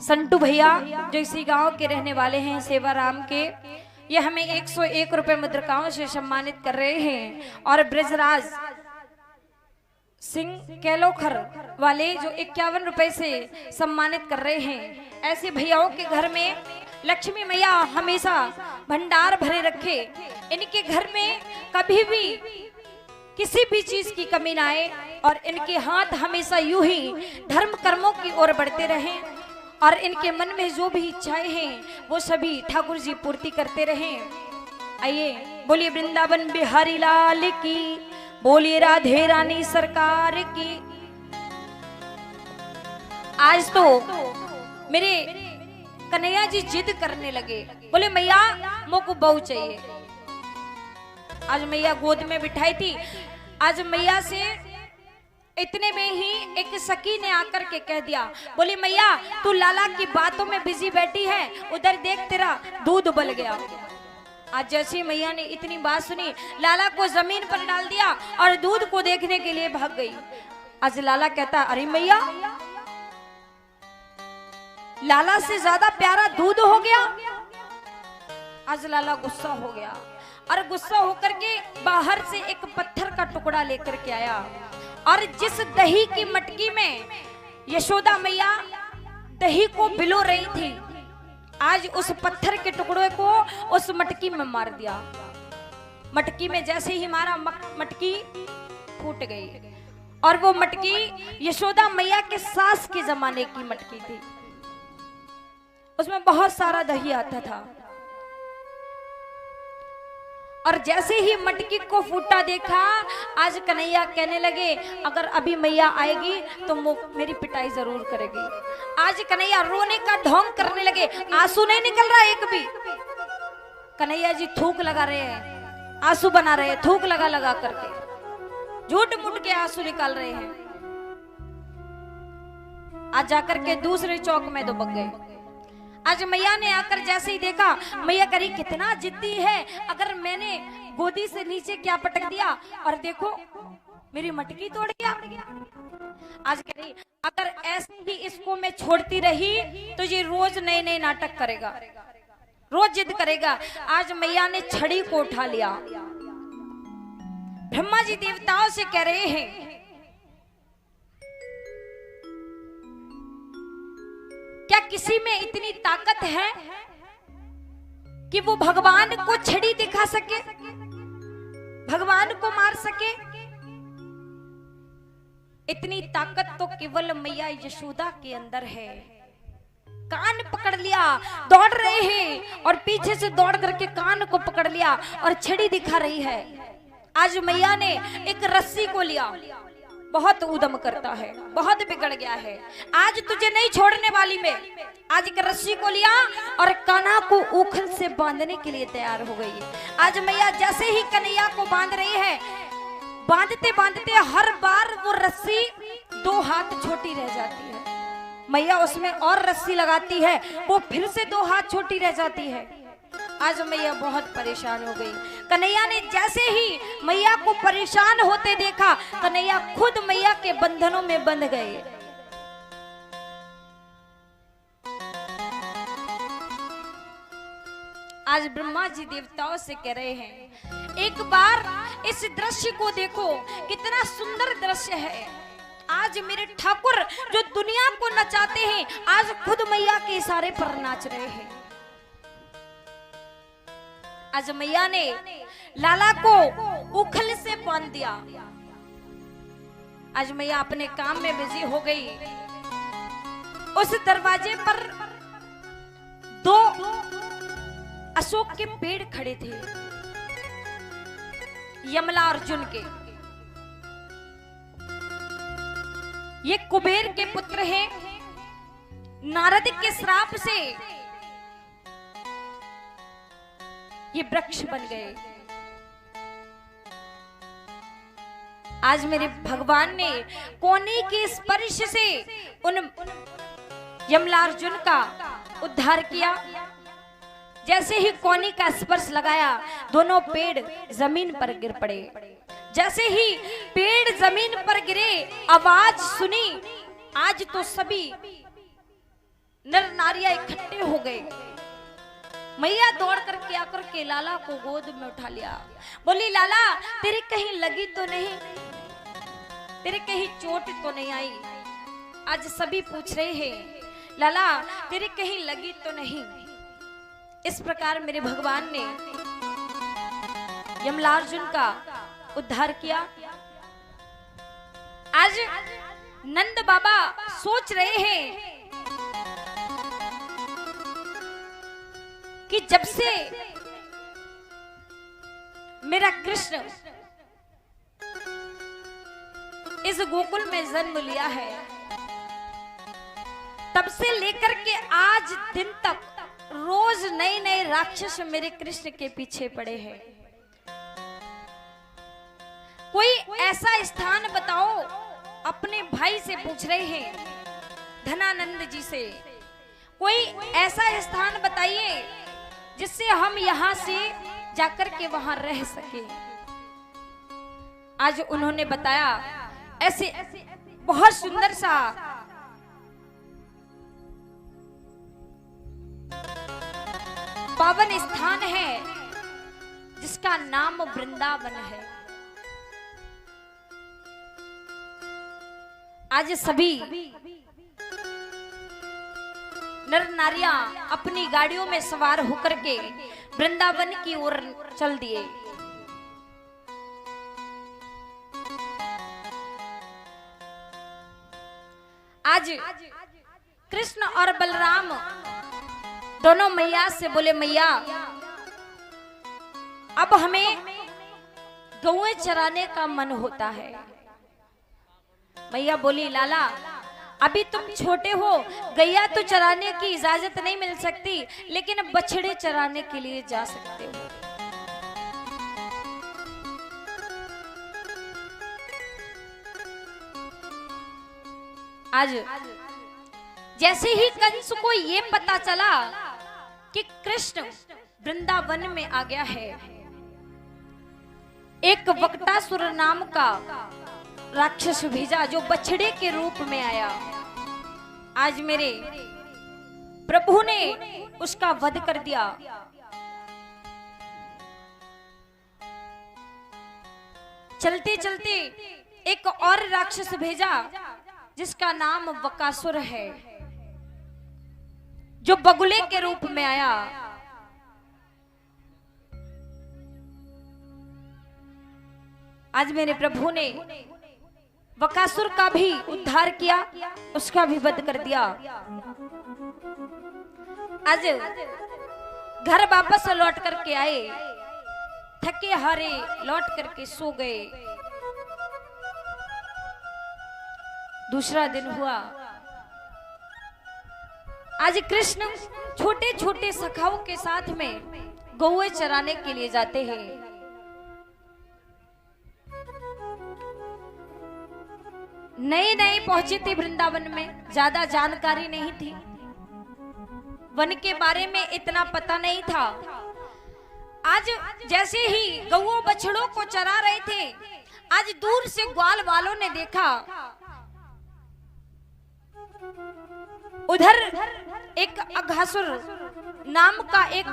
संटू भैया जो इसी गांव के रहने वाले हैं सेवाराम के, ये हमें 101 रुपए मुद्रिकाओं से सम्मानित कर रहे हैं। और ब्रजराज सिंह कैलोखर वाले जो 51 रुपए से सम्मानित कर रहे हैं। ऐसे भैयाओं के घर में लक्ष्मी मैया हमेशा भंडार भरे रखे, इनके घर में कभी भी किसी भी चीज की कमी ना आए और इनके हाथ हमेशा यूं ही धर्म कर्मों की ओर बढ़ते रहें और इनके मन में जो भी इच्छाएं हैं वो सभी ठाकुर जी पूर्ति करते रहें। आइए बोलिए वृंदावन बिहारी लाल की, बोलिए राधे रानी सरकार की। आज तो मेरे कन्हैया जी जिद करने लगे, बोले मैया मोको बहू चाहिए। आज मैया गोद में बिठाई थी। आज मैया से इतने में ही एक सखी ने आकर के कह दिया, बोली मैया तू लाला की बातों में बिजी बैठी है, उधर देख तेरा दूध उबल गया। आज जैसी मैया ने इतनी बात सुनी, लाला को जमीन पर डाल दिया और दूध को देखने के लिए भाग गई। आज लाला कहता, अरे मैया लाला से ज्यादा प्यारा दूध हो गया। आज लाला गुस्सा हो गया और गुस्सा होकर के बाहर से एक पत्थर का टुकड़ा लेकर के आया और जिस दही की मटकी में यशोदा मैया दही को बिलो रही थी, आज उस पत्थर के टुकड़े को उस मटकी में मार दिया। मटकी में जैसे ही मारा मटकी फूट गई और वो मटकी यशोदा मैया के सास के जमाने की मटकी थी। उसमें बहुत सारा दही आता था और जैसे ही मटकी को फूटा देखा, आज कन्हैया कहने लगे अगर अभी मैया आएगी तो मेरी पिटाई जरूर करेगी। आज कन्हैया रोने का ढोंग करने लगे, आंसू नहीं निकल रहा एक भी। कन्हैया जी थूक लगा रहे हैं, आंसू बना रहे हैं, थूक लगा लगा करके झूठ मूठ के आंसू निकाल रहे हैं। आज जाकर के दूसरे चौक में दुबक गए। आज मैया ने आकर जैसे ही देखा, मैया करी कितना जिद्दी है, अगर मैंने गोदी से नीचे क्या पटक दिया और देखो मेरी मटकी तोड़ गया। आज करी अगर ऐसे ही इसको मैं छोड़ती रही तो ये रोज नए नए नाटक करेगा, रोज जिद करेगा। आज मैया ने छड़ी को उठा लिया। ब्रह्मा जी देवताओं से कह रहे हैं, क्या किसी में इतनी ताकत है कि वो भगवान को छड़ी दिखा सके, भगवान को मार सके? इतनी ताकत तो केवल मैया यशोदा के अंदर है। कान पकड़ लिया, दौड़ रहे हैं और पीछे से दौड़ करके कान को पकड़ लिया और छड़ी दिखा रही है। आज मैया ने एक रस्सी को लिया, बहुत उद्यम करता है, बहुत बिगड़ गया है, आज तुझे नहीं छोड़ने वाली मैं। आज एक रस्सी को लिया और कान्हा को उखल से बांधने के लिए तैयार हो गई। आज मैया जैसे ही कन्हैया को बांध रही है, बांधते बांधते हर बार वो रस्सी 2 हाथ छोटी रह जाती है। मैया उसमें और रस्सी लगाती है, वो फिर से 2 हाथ छोटी रह जाती है। आज मैया बहुत परेशान हो गई। कन्हैया ने जैसे ही मैया को परेशान होते देखा, कन्हैया खुद मैया के बंधनों में बंध गए। आज ब्रह्मा जी देवताओं से कह रहे हैं, एक बार इस दृश्य को देखो, कितना सुंदर दृश्य है। आज मेरे ठाकुर जो दुनिया को नचाते हैं, आज खुद मैया के इशारे पर नाच रहे हैं। आज मैया ने लाला को उखल से बांध दिया। आज मैया अपने काम में बिजी हो गई। उस दरवाजे पर 2 अशोक के पेड़ खड़े थे, यमला अर्जुन के। ये कुबेर के पुत्र हैं। नारद के श्राप से ये वृक्ष बन गए। आज मेरे भगवान ने कोनी के स्पर्श से उन यमलार्जुन का उद्धार किया। जैसे ही कोनी का स्पर्श लगाया, दोनों पेड़ जमीन पर गिर पड़े। जैसे ही पेड़ जमीन पर गिरे, आवाज सुनी। आज तो सभी नर नारियां इकट्ठे हो गए। मैया दौड़ करके आकर के लाला को गोद में उठा लिया। बोली, लाला तेरी कहीं लगी तो नहीं, तेरे कहीं चोट तो नहीं आई? आज सभी पूछ रहे हैं, लाला तेरे कहीं लगी तो नहीं? इस प्रकार मेरे भगवान ने यमलार्जुन का उद्धार किया। आज नंद बाबा सोच रहे हैं कि जब से मेरा कृष्ण इस गोकुल में जन्म लिया है, तब से लेकर के आज दिन तक रोज नए नए राक्षस मेरे कृष्ण के पीछे पड़े हैं। कोई ऐसा स्थान बताओ, अपने भाई से पूछ रहे हैं, धनानंद जी से, कोई ऐसा स्थान बताइए जिससे हम यहां से जाकर के वहां रह सके। आज उन्होंने बताया, ऐसे बहुत सुंदर सा पावन स्थान है जिसका नाम वृंदावन है। आज सभी नर नारियां अपनी गाड़ियों में सवार होकर के वृंदावन की ओर चल दिए। आज कृष्ण और बलराम दोनों मैया से बोले, मैया अब हमें गौएं चराने का मन होता है। मैया बोली, लाला अभी तुम छोटे हो, गैया तो चराने की इजाजत नहीं मिल सकती, लेकिन बछड़े चराने के लिए जा सकते हो। आज जैसे ही कंस को ये पता चला कि कृष्ण वृंदावन में आ गया है, एक वक्टासुर नाम का राक्षस भेजा जो बछड़े के रूप में आया। आज मेरे प्रभु ने उसका वध कर दिया। चलते चलते एक और राक्षस भेजा जिसका नाम वकासुर है, जो बगुले के रूप में आया। आज मेरे प्रभु ने वकासुर का भी उद्धार किया, उसका भी वध कर दिया। आज घर वापस लौट करके आए, थके हारे लौट करके सो गए। दूसरा दिन हुआ। आज कृष्ण छोटे छोटे सखाओं के साथ में गौएं चराने के लिए जाते हैं। नए नए पहुंचे थे वृंदावन में, ज्यादा जानकारी नहीं थी, वन के बारे में इतना पता नहीं था। आज जैसे ही गौओं बछड़ों को चरा रहे थे, आज दूर से ग्वाल वालों ने देखा उधर एक अघासुर नाम का एक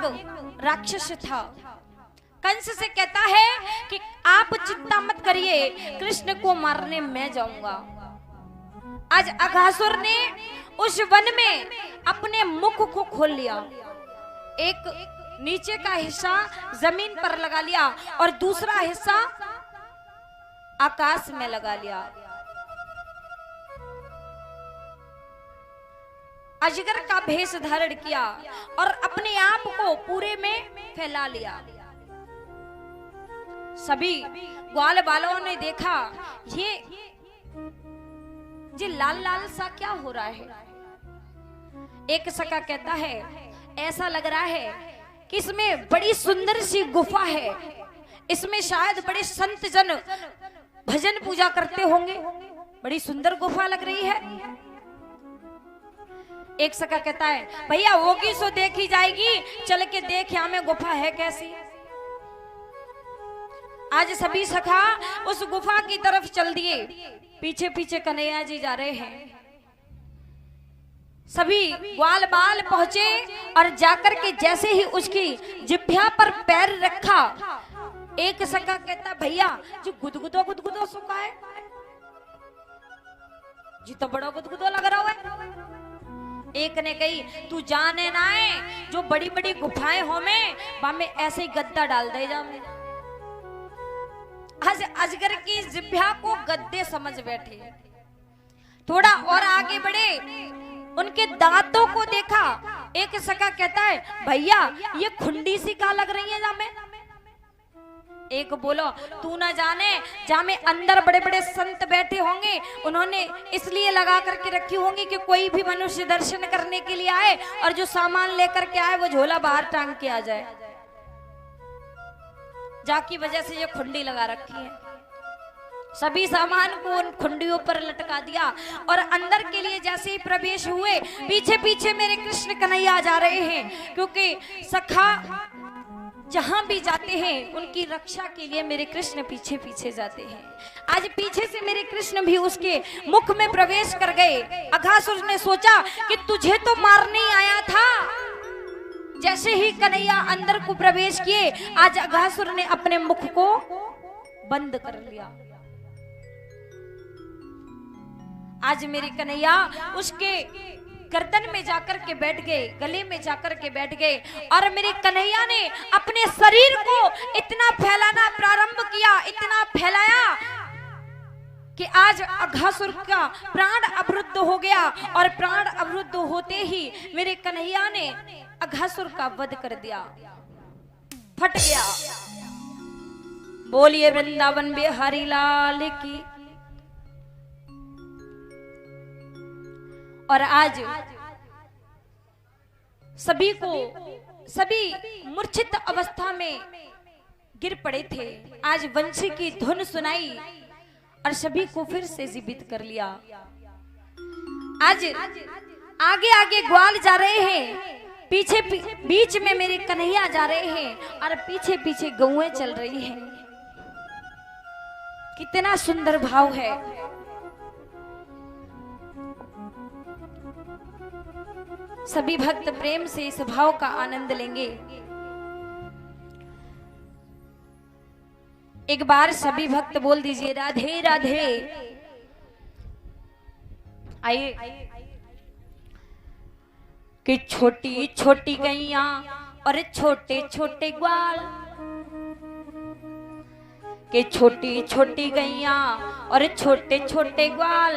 राक्षस था। कंस से कहता है कि आप चिंता मत करिए, कृष्ण को मारने मैं जाऊंगा। आज अघासुर ने उस वन में अपने मुख को खोल लिया। एक नीचे का हिस्सा जमीन पर लगा लिया और दूसरा हिस्सा आकाश में लगा लिया। अजगर का भेष धारण किया और अपने आप को पूरे में फैला लिया। सभी ग्वाल बालों ने देखा ये लाल लाल सा क्या हो रहा है। एक सखा कहता है ऐसा लग रहा है कि इसमें बड़ी सुंदर सी गुफा है, इसमें शायद बड़े संत जन भजन पूजा करते होंगे, बड़ी सुंदर गुफा लग रही है। एक सखा कहता है भैया होगी सो देखी जाएगी, चल के देख यहाँ में गुफा है कैसी। आज सभी सखा उस गुफा की तरफ चल दिए, पीछे पीछे कन्हैया जी जा रहे हैं। सभी ग्वाल बाल पहुंचे और जाकर के जैसे ही उसकी जिभ्या पर पैर रखा, एक सखा कहता भैया जो गुदगुदो सुखा है जी, तो बड़ा गुदगुदो लग रहा है। एक ने कही तू जाने ना है जो बड़ी बड़ी गुफाएं हो में बामे ऐसे ही गद्दा डाल दे जा। मैं आज अजगर की जिभ्या को गद्दे समझ बैठे। थोड़ा और आगे बढ़े, उनके दांतों को देखा। एक सखा कहता है भैया ये खुंडी सी का लग रही है जामे। एक बोलो तू ना जाने जामे अंदर बड़े बड़े संत बैठे होंगे, उन्होंने इसलिए लगा करके रखी होंगी कि कोई भी मनुष्य दर्शन करने के लिए आए और जो सामान लेकर के आए वो झोला बाहर टांग के आ जाए, जाकी वजह से ये खुंडी लगा रखी है। सभी सामान को उन खुंडियों पर लटका दिया और अंदर के लिए जैसे ही प्रवेश हुए, पीछे पीछे मेरे कृष्ण कन्हैया जा रहे हैं, क्योंकि सखा जहां भी जाते हैं उनकी रक्षा के लिए मेरे कृष्ण पीछे पीछे जाते हैं। आज पीछे से मेरे कृष्ण भी उसके मुख में प्रवेश कर गए। अघासुर ने सोचा कि तुझे तो मारने ही आया था। जैसे ही कन्हैया अंदर को प्रवेश किए, आज अघासुर ने अपने मुख को बंद कर लिया। आज मेरे कन्हैया उसके गर्दन में जाकर के बैठ गए, गले में जाकर के बैठ गए और मेरे कन्हैया ने अपने शरीर को इतना फैलाना प्रारंभ किया, इतना फैलाया कि आज अघासुर का प्राण अवरुद्ध हो गया और प्राण अवरुद्ध होते ही मेरे कन्हैया ने अघासुर का वध कर दिया, फट गया। बोलिए वृंदावन बिहारी लाल की। और आज सभी मूर्छित अवस्था में गिर पड़े थे। आज वंशी की धुन सुनाई और सभी को फिर से जीवित कर लिया। आज आगे आगे ग्वाल जा रहे हैं, पीछे बीच में मेरे कन्हैया जा रहे हैं और पीछे पीछे गौएं चल रही हैं। कितना सुंदर भाव है। सभी भक्त प्रेम से इस भाव का आनंद लेंगे। एक बार सभी भक्त बोल दीजिए राधे राधे। आइए। कि छोटी छोटी गैया और छोटे छोटे ग्वाल, कि छोटी छोटी गैया और छोटे छोटे ग्वाल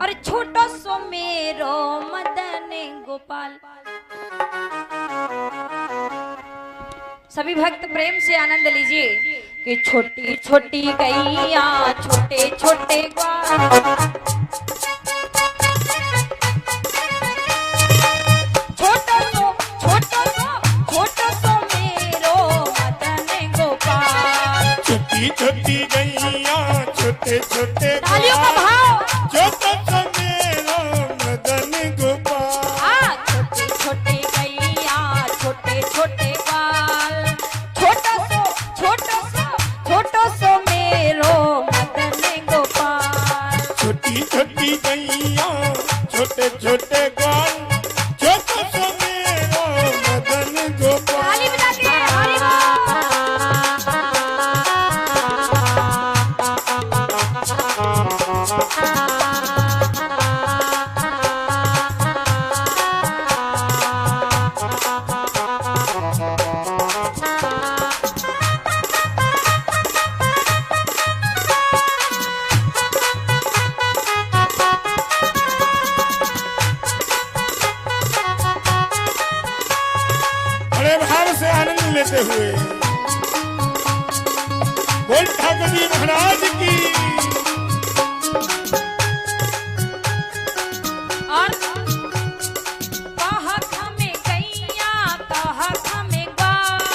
और छोटो सो मेरो मदन गोपाल। सभी भक्त प्रेम से आनंद लीजिए कि छोटी छोटी गैया छोटे छोटे ग्वाल, छोटी गैया छोटे छोटे तालियों का भाव, छोटा सा मेरा मदन गोपाल। छोटी छोटी गैया छोटे छोटे बाल, छोटो सो मेरो मदन गोपाल। छोटी छोटी गैया छोटे छोटे बाल, छोटा सा मेरा मदन गोपाल। ताली बजा के हरि जी महाराज की। और कहा खमे गैया कहा खमे ग्वाल,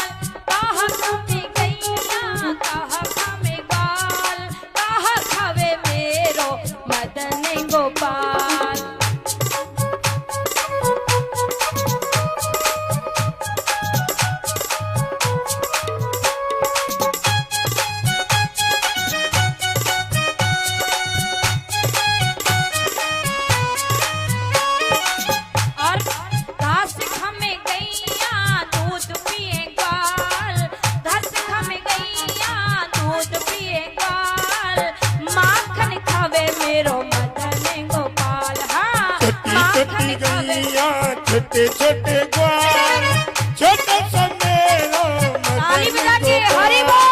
कहा खमे गैया कहा खमे ग्वाल, कहा खावे मेरो मदन गोपाल। छोटे छोटे ग्वाल छोटा सा मेरो ताली बजा के हरि बोल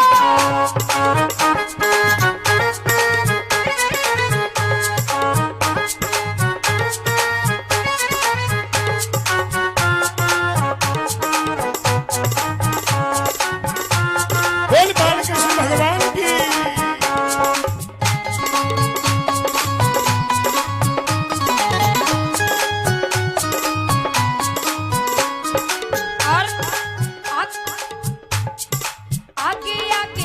बालकृष्ण भगवान की।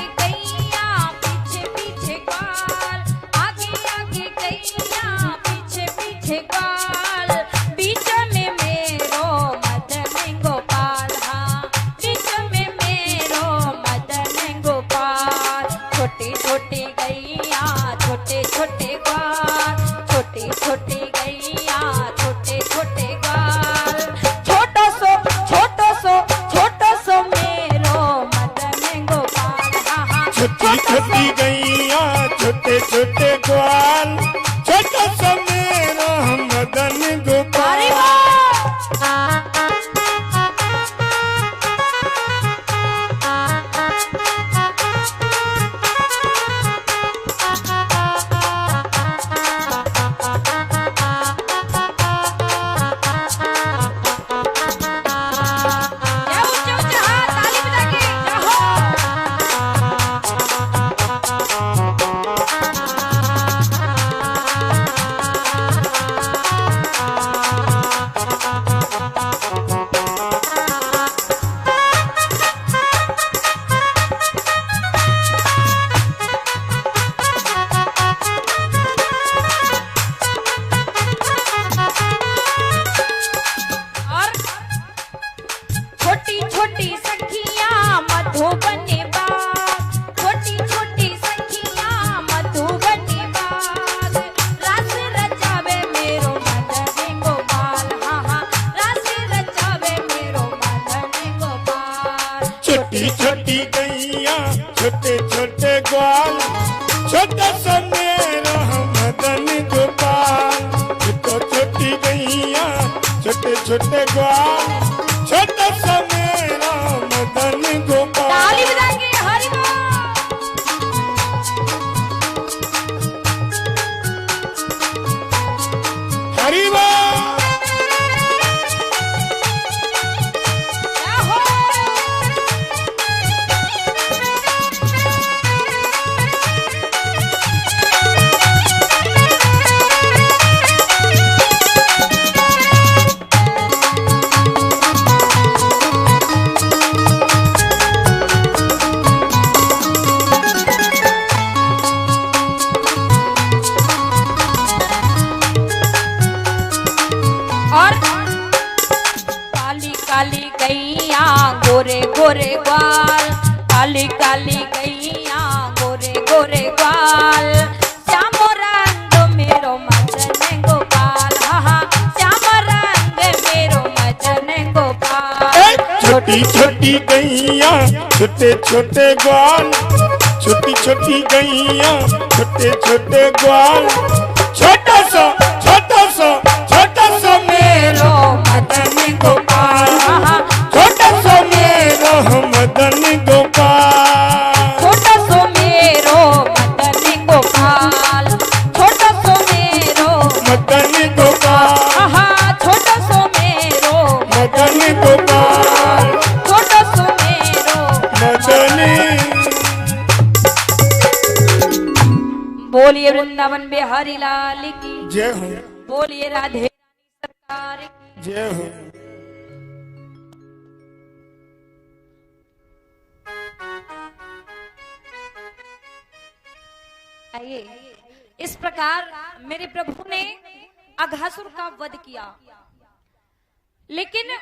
छोटी गैया छोटे छोटे ग्वाल छोटा सा मेरा मदन गोपाल। छोटी छोटी गैया छोटे छोटे ग्वाल छोटा सा मेरा मदन गोपाल। तो छोटी गैया छोटे छोटे ग्वाल छोटा सा मेरा मदन गोपाल। ताली बजाएंगे हरि हरि बोल। गोरे गोरे ग्वाल काली काली गैया गोरे गोरे ग्वाल श्याम रंग मेरो मदन गोपाल। हाँ श्याम रंग मेरो मदन गोपाल। छोटी छोटी गैया छोटे छोटे ग्वाल छोटी छोटी गैया छोटे छोटे ग्वाल छोटा सा मेरो मदन गोपाल। छोटा सा मेरो मदन गोपाल। छोटा सो मेरो मदन गोपाल। छोटा सो मेरो मदन गोपाल। हाँ छोटा सो मेरो मदन गोपाल। छोटा सो मेरो मदन बोलिए वृंदावन बिहारी लाल की जय हो, बोलिए राधे रानी सरकार की जय हो। आइए, इस प्रकार मेरे प्रभु ने अघासुर का वध किया, लेकिन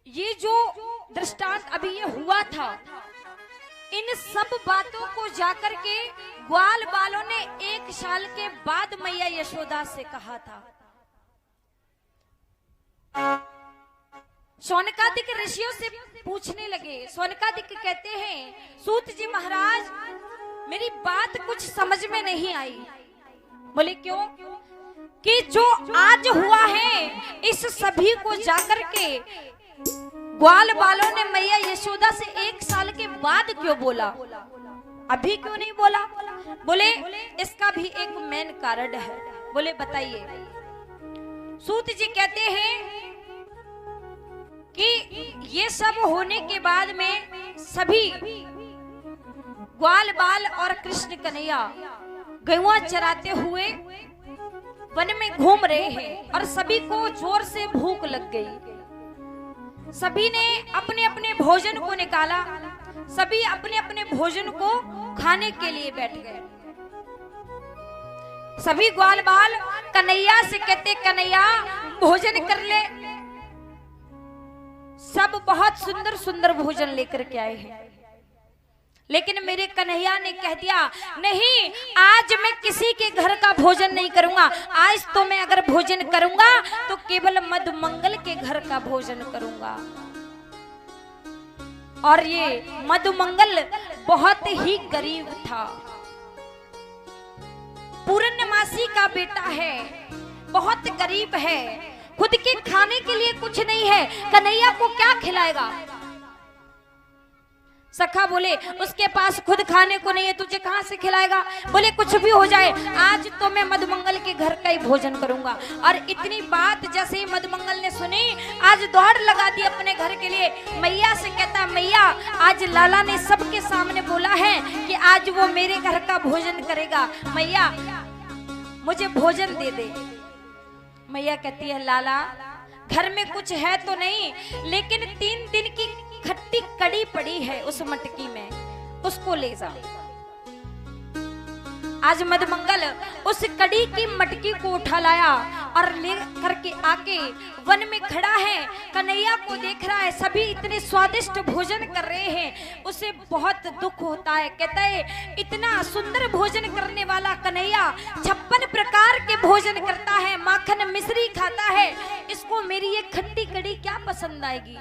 ये जो दृष्टांत अभी ये हुआ था, इन सब बातों को जाकर के ग्वाल बालों ने 1 साल के बाद मैया यशोदा से कहा था। शौनकादिक ऋषियों से पूछने लगे। शौनकादिक कहते हैं, सूत जी महाराज मेरी बात कुछ समझ में नहीं आई। बोले क्यों? कि जो आज हुआ है इस सभी को जाकर के ग्वाल बालों ने मैया यशोदा से 1 साल के बाद क्यों बोला, अभी क्यों नहीं बोला? बोले इसका भी एक मेन कारण है। बोले बताइए। सूत जी कहते हैं कि ये सब होने के बाद में सभी ग्वाल बाल और कृष्ण कन्हैया गौआ चराते हुए वन में घूम रहे हैं और सभी को जोर से भूख लग गई। सभी ने अपने अपने भोजन को निकाला, सभी अपने अपने भोजन को खाने के लिए बैठ गए। सभी ग्वाल बाल कन्हैया से कहते, कन्हैया भोजन कर ले। सब बहुत सुंदर सुंदर भोजन लेकर के आए हैं, लेकिन मेरे कन्हैया ने कह दिया, नहीं आज मैं किसी के घर का भोजन नहीं करूंगा। आज तो मैं अगर भोजन करूंगा तो केवल मधुमंगल के घर का भोजन करूंगा। और ये मधुमंगल बहुत ही गरीब था, पूर्णमासी का बेटा है, बहुत गरीब है, खुद के खाने के लिए कुछ नहीं है, कन्हैया को क्या खिलाएगा? सखा बोले उसके पास खुद खाने को नहीं है, तुझे कहां से खिलाएगा? बोले कुछ भी हो जाए, आज तो मैं मधुमंगल के घर का ही भोजन करूंगा। और इतनी बात जैसे ही मधुमंगल ने सुनी, आज दौड़ लगा दी अपने घर के लिए। मैया से कहता, मैया आज लाला ने सबके सामने बोला है कि आज वो मेरे घर का भोजन करेगा, मैया मुझे भोजन दे दे। मैया कहती है, लाला घर में कुछ है तो नहीं, लेकिन 3 दिन की खट्टी कड़ी पड़ी है उस मटकी में, उसको ले जा। आज मधुमंगल उस कड़ी की मटकी को उठा लाया और ले करके आके वन में खड़ा है, कन्हैया को देख रहा है, सभी इतने स्वादिष्ट भोजन कर रहे हैं, उसे बहुत दुख होता है। कहता है इतना सुंदर भोजन करने वाला कन्हैया 56 प्रकार के भोजन करता है, माखन मिश्री खाता है, इसको मेरी ये खट्टी कड़ी क्या पसंद आएगी?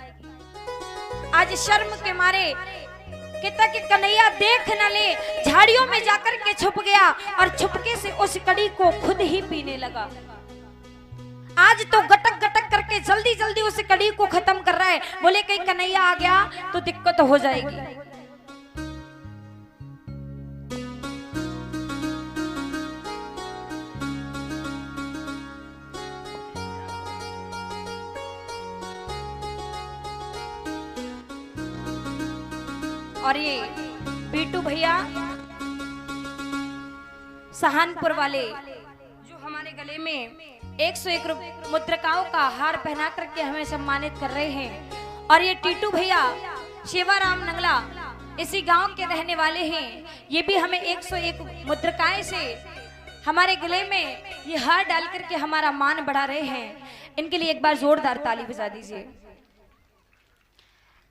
आज शर्म के मारे कहता कि कन्हैया देख न ले, झाड़ियों में जाकर के छुप गया और छुपके से उस कड़ी को खुद ही पीने लगा। आज तो गटक गटक करके जल्दी जल्दी उस कड़ी को खत्म कर रहा है। बोले कहीं कन्हैया आ गया तो दिक्कत हो जाएगी। और ये बीटू भैया सहानपुर वाले जो हमारे गले में 101 मुद्रिकाओं का हार पहना करके हमें सम्मानित कर रहे हैं। और ये टीटू भैया शिवाराम नंगला इसी गांव के रहने वाले हैं, ये भी हमें 101 मुद्रिकाएं से हमारे गले में ये हार डाल करके हमारा मान बढ़ा रहे हैं। इनके लिए एक बार जोरदार ताली बजा दीजिए।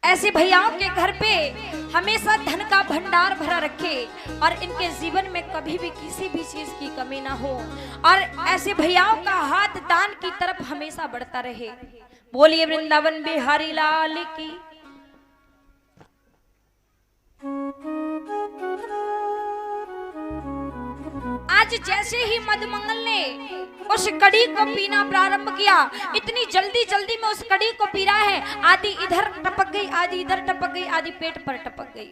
ऐसे भैयाओं के घर पे हमेशा धन का भंडार भरा रखे और इनके जीवन में कभी भी किसी भी चीज की कमी ना हो, और ऐसे भैयाओं का हाथ दान की तरफ हमेशा बढ़ता रहे। बोलिए वृंदावन बिहारी लाल की। आज जैसे ही मधुमंगल ने उस कड़ी को पीना प्रारंभ किया, इतनी जल्दी जल्दी में उस कड़ी को पी रहा है, आधी इधर टपक गई, आधी इधर टपक गई, आधी पेट पर टपक गई।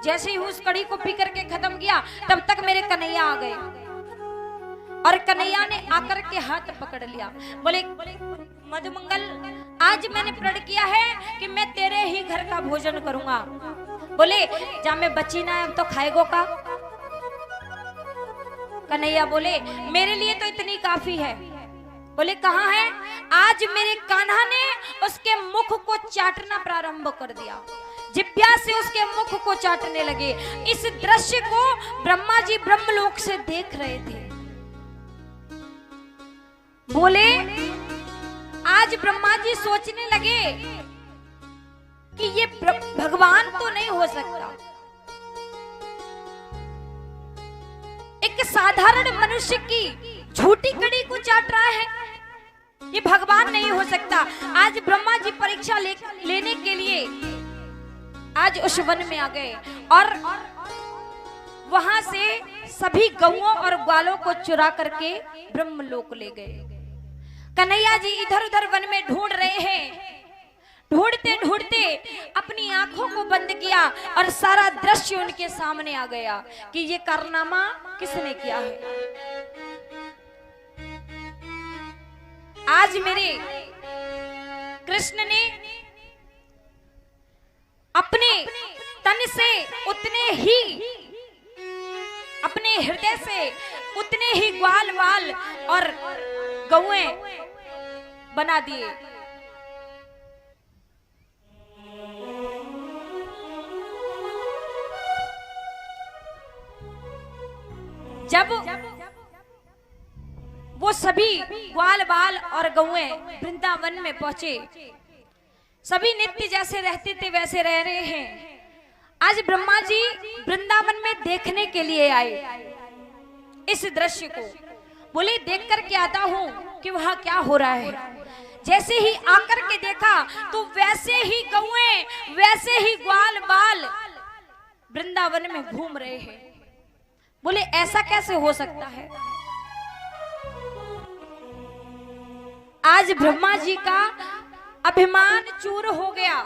जैसे ही उस कड़ी को पी करके खत्म किया, तब तक मेरे कन्हैया आ गए और कन्हैया ने आकर के हाथ पकड़ लिया। बोले मधुमंगल आज मैंने प्रण किया है कि मैं तेरे ही घर का भोजन करूंगा। बोले जा मैं बची ना तो खाएगो का? कन्हैया बोले मेरे लिए तो इतनी काफी है। बोले कहाँ है? आज मेरे कान्हा ने उसके मुख को चाटना प्रारंभ कर दिया, जिह्वा से उसके मुख को चाटने लगे। इस दृश्य को ब्रह्मा जी ब्रह्मलोक से देख रहे थे। बोले आज ब्रह्मा जी सोचने लगे कि ये भगवान तो नहीं हो सकता, एक साधारण मनुष्य की झूठी कड़ी को चाट रहा है, ये भगवान नहीं हो सकता। आज ब्रह्मा जी परीक्षा लेने के लिए आज उस वन में आ गए और वहां से सभी गौओं और ग्वालों को चुरा करके ब्रह्मलोक ले गए। कन्हैया जी इधर उधर वन में ढूंढ रहे हैं। ढूंढते ढूंढते अपनी आंखों को बंद किया और सारा दृश्य उनके सामने आ गया कि ये कारनामा किसने किया है। आज मेरे कृष्ण ने अपने तन से उतने ही, अपने हृदय से उतने ही ग्वाल वाल और गौएं बना दिए। जब वो सभी ग्वाल बाल और गौएं वृंदावन में पहुंचे, सभी नित्य जैसे रहते थे वैसे रह रहे हैं। आज ब्रह्मा जी वृंदावन में देखने के लिए आए इस दृश्य को। बोले देख कर के आता हूं कि वहां क्या हो रहा है। जैसे ही आकर के देखा तो वैसे ही गौएं वैसे ही ग्वाल बाल वृंदावन में घूम रहे हैं। बोले ऐसा कैसे हो सकता है? आज ब्रह्मा जी का अभिमान चूर हो गया।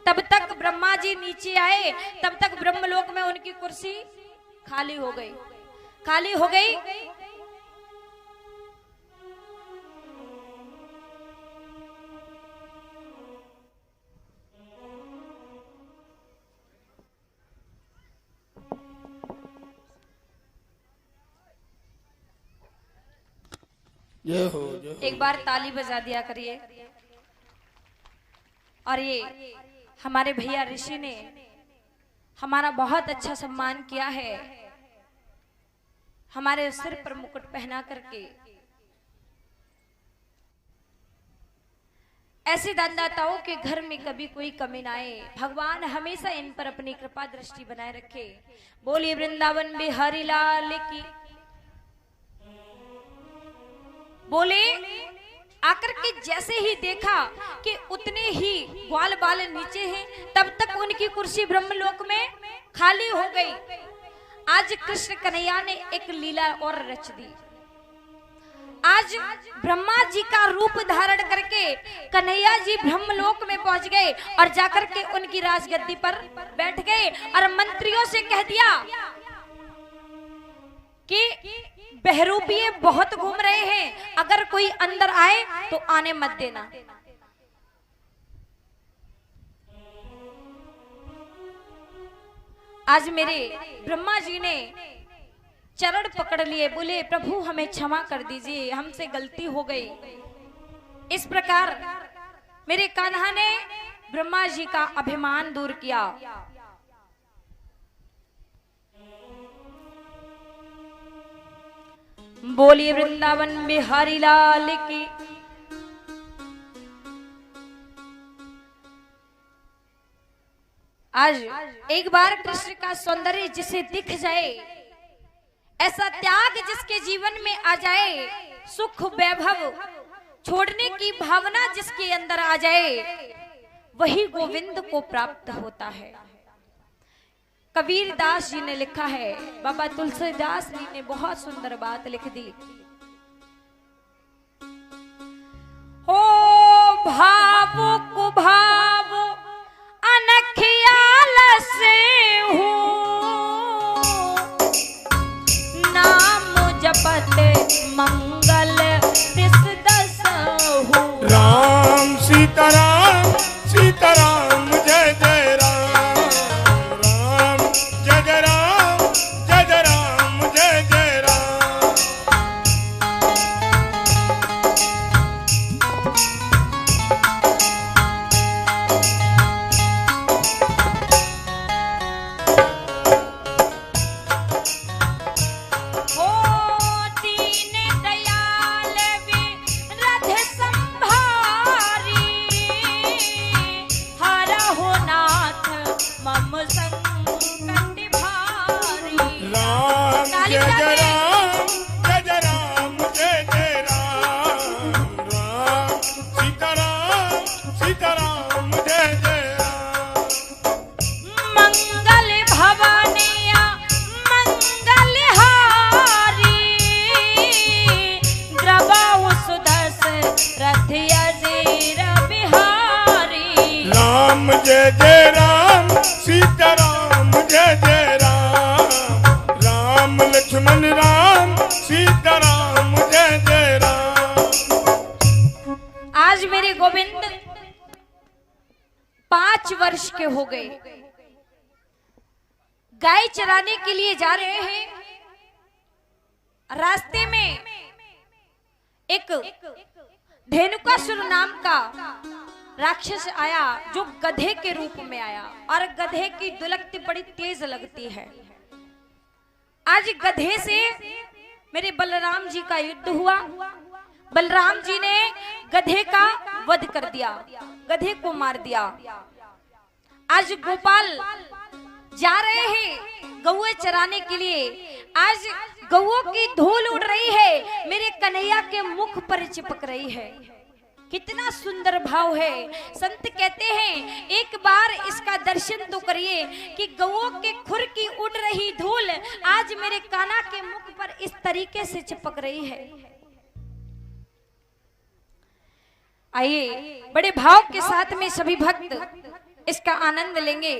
तब तक ब्रह्मा जी नीचे आए, तब तक ब्रह्मलोक में उनकी कुर्सी खाली हो गई। खाली हो गई। एक बार ताली बजा दिया करिए। और ये हमारे भैया ऋषि ने हमारा बहुत अच्छा सम्मान किया है, हमारे सिर पर मुकुट पहना करके। ऐसे दानदाताओं के घर में कभी कोई कमी ना आए। भगवान हमेशा इन पर अपनी कृपा दृष्टि बनाए रखे। बोलिए वृंदावन बिहारी लाल की। बोले आकर के जैसे ही देखा कि उतने ही ग्वाल बाल नीचे हैं, तब तक उनकी कुर्सी ब्रह्मलोक में खाली हो गई। आज कृष्ण कन्हैया ने एक लीला और रच दी। आज ब्रह्मा जी का रूप धारण करके कन्हैया जी ब्रह्मलोक में पहुंच गए और जाकर के उनकी राजगद्दी पर बैठ गए और मंत्रियों से कह दिया कि बहरूपिये बहुत घूम रहे हैं, अगर कोई अंदर आए तो आने मत देना। आज मेरे ब्रह्मा जी ने चरण पकड़ लिए। बोले प्रभु हमें क्षमा कर दीजिए, हमसे गलती हो गई। इस प्रकार मेरे कान्हा ने ब्रह्मा जी का अभिमान दूर किया। बोलिए वृंदावन बिहारी लाल की। आज एक बार कृष्ण का सौंदर्य जिसे दिख जाए, ऐसा त्याग जिसके जीवन में आ जाए, सुख वैभव छोड़ने की भावना जिसके अंदर आ जाए, वही गोविंद को प्राप्त होता है। कबीर दास जी ने लिखा है, बाबा तुलसीदास जी ने बहुत सुंदर बात लिख दी। हो भावो कुभाव अनखियाल से हूँ, नाम जपत मंगल तिस दस हूँ। राम सीताराम सीताराम जय जय राम। सीताराम जय जय राम। मंगल भवनिया मंगल हारी द्रवाउ सुदस रथ अजीर बिहारी। राम जय जय राम सीताराम जय जय राम। राम लक्ष्मण राम सीताराम जय जय राम। आज मेरे गोविंद 5 वर्ष के हो गए, गाय चराने के लिए जा रहे हैं। रास्ते में एक धेनुकासुर नाम का राक्षस आया, जो गधे के रूप में आया, और गधे की दुलकती बड़ी तेज लगती है। आज गधे से मेरे बलराम जी का युद्ध हुआ। बलराम जी ने गधे का वध कर दिया, गधे को मार दिया। आज गोपाल जा रहे हैं गौए चराने के लिए। आज गौओं की धूल उड़ रही है, मेरे कन्हैया के मुख पर चिपक रही है। कितना सुंदर भाव है। संत कहते हैं एक बार इसका दर्शन तो करिए कि गौओं के खुर की उड़ रही धूल आज मेरे कान्हा के मुख पर इस तरीके से चिपक रही है। आइए बड़े भाव के साथ में सभी भक्त इसका आनंद लेंगे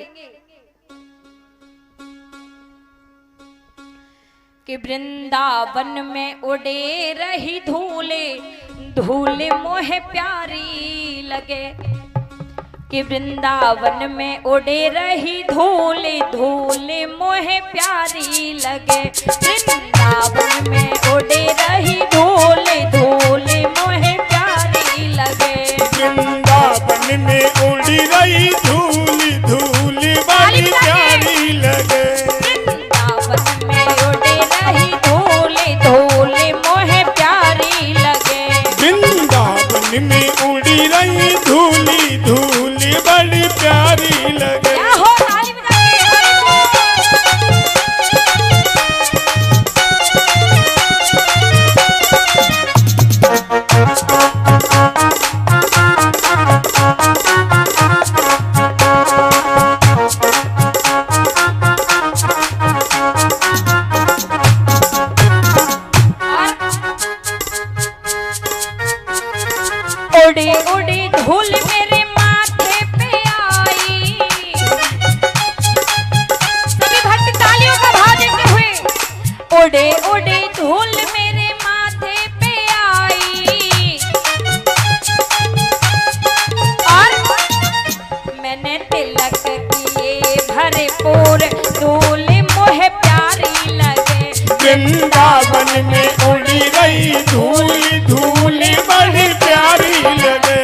कि वृंदावन में उड़े रही धूले, धूले मोहे प्यारी लगे। कि वृंदावन में उड़े रही धूले, धूले मोहे प्यारी लगे। वृंदावन में उड़े रही धूले, धूले मोहे प्यारी लगे। वृंदावन में उड़ी रही धूली, धूली बड़ी प्यारी लगे। वृंदावन में उड़े रही धूले, धूले मोहे प्यारी लगे। वृंदावन में उड़ी रही धूली, धूली बड़ी प्यारी लगे। उड़ी उड़ी धूल मेरे माथे पे आई। सभी भक्त तालियों का भाव देते हुए उड़े उड़े धूल मेरे माथे पे आई। और मैंने तिलक किए भरपूर, धूल मोहे प्यारी लगे। वृंदावन में उड़ी रही धूली, धूली बड़ी प्यारी लगे।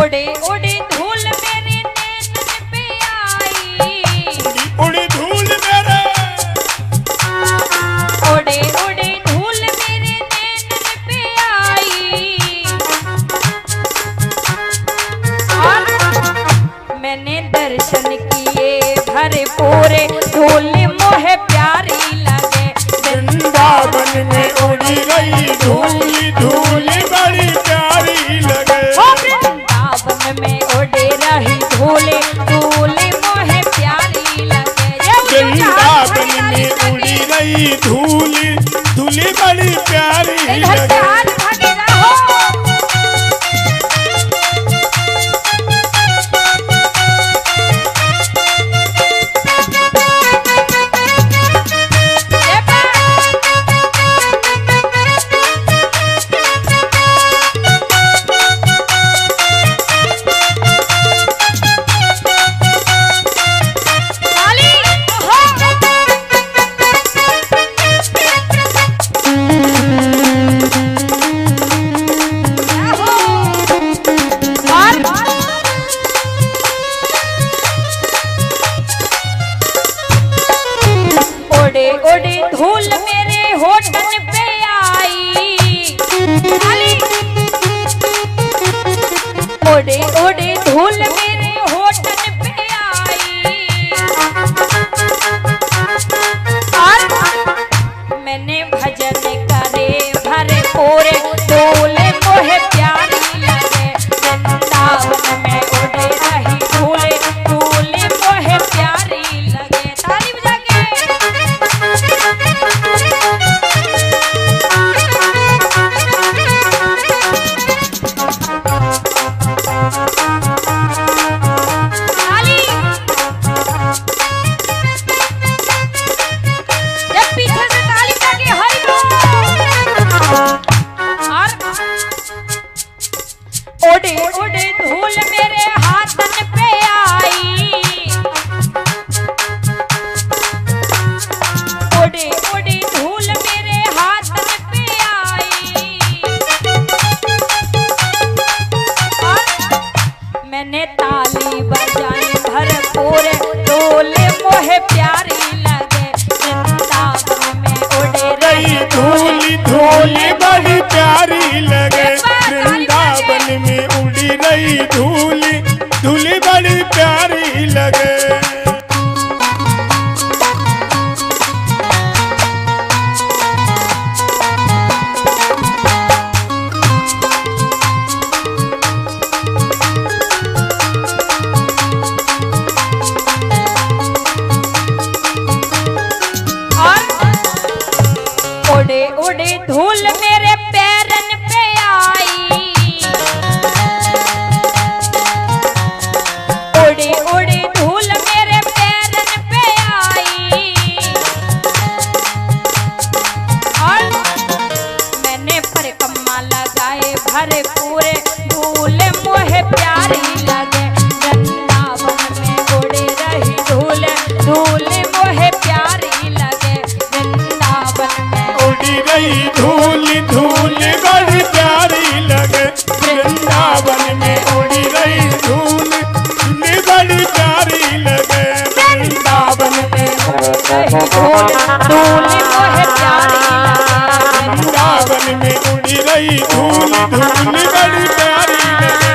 उड़े उड़े धूल मेरे नैन पे आई। उड़ी धूल मेरे, उड़े उड़े धूल मेरे नैन पे आई। और मैंने दर्शन किए भरपूर, धूल मोहे प्यारी लगे। वृंदावन में उड़ी रही धूली, धूली बड़ी प्यारी लगे। वृंदावन में उड़े रही धूले, धूले मोहे प्यारी लगे। वृंदावन में उड़ी रही धूली, धूली बड़ी प्यारी लगे। उड़े उड़े धूल मेरे होठ धूल धूल बड़ी प्यारी लगे वृंदावन में उड़ी रही धूल धूल बड़ी प्यारी लगे उड़े उड़े धूल मेरे पैरन पे आई उड़े उड़े धूल मेरे पैरन पे आई और मैंने परिक्रमा लगाए भरे पूरे धूल मोहे प्यारी लगे वृंदावन में उड़े रही धूल धूल मोहे प्यारी लगे वृंदावन में उड़ी रही धूल धूल बड़ी प्यारी लगे वृंदावन में उड़ी रही धूल धूल बड़ी प्यारी लगे वृंदावन में रही धूल धूल मोहे प्यारी लगे वृंदावन में उड़ी रही धूल धूल बड़ी प्यारी लगे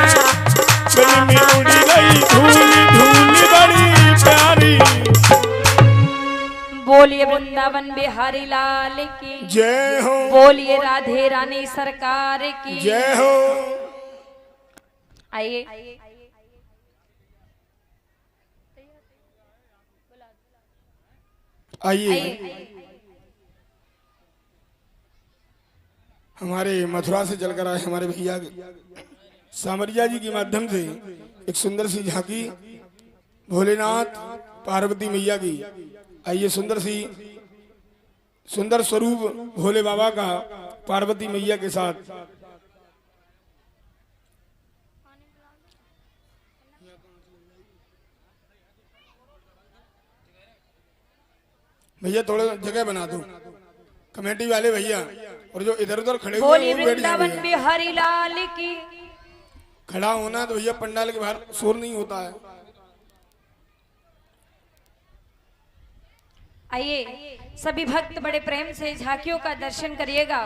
वन में उड़ी रही धूल धूल बड़ी प्यारी बोलिए वृंदावन बिहारी लाल की जय हो बोलिए राधे रानी सरकार की जय हो आइए आइए हमारे मथुरा से चलकर आए हमारे भैया सामरिया जी के माध्यम से एक सुंदर सी झांकी भोलेनाथ पार्वती मैया की आइए सुंदर स्वरूप भोले बाबा का पार्वती मैया के साथ भैया थोड़ा जगह बना दो कमेटी वाले भैया और जो इधर उधर खड़े हुए बोलिए हैं, वो बैठ जाए वृंदावन भैया। बिहारी लाल की खड़ा होना तो भैया पंडाल के बाहर शोर नहीं होता है। आइए सभी भक्त बड़े प्रेम से झांकियों का दर्शन करिएगा।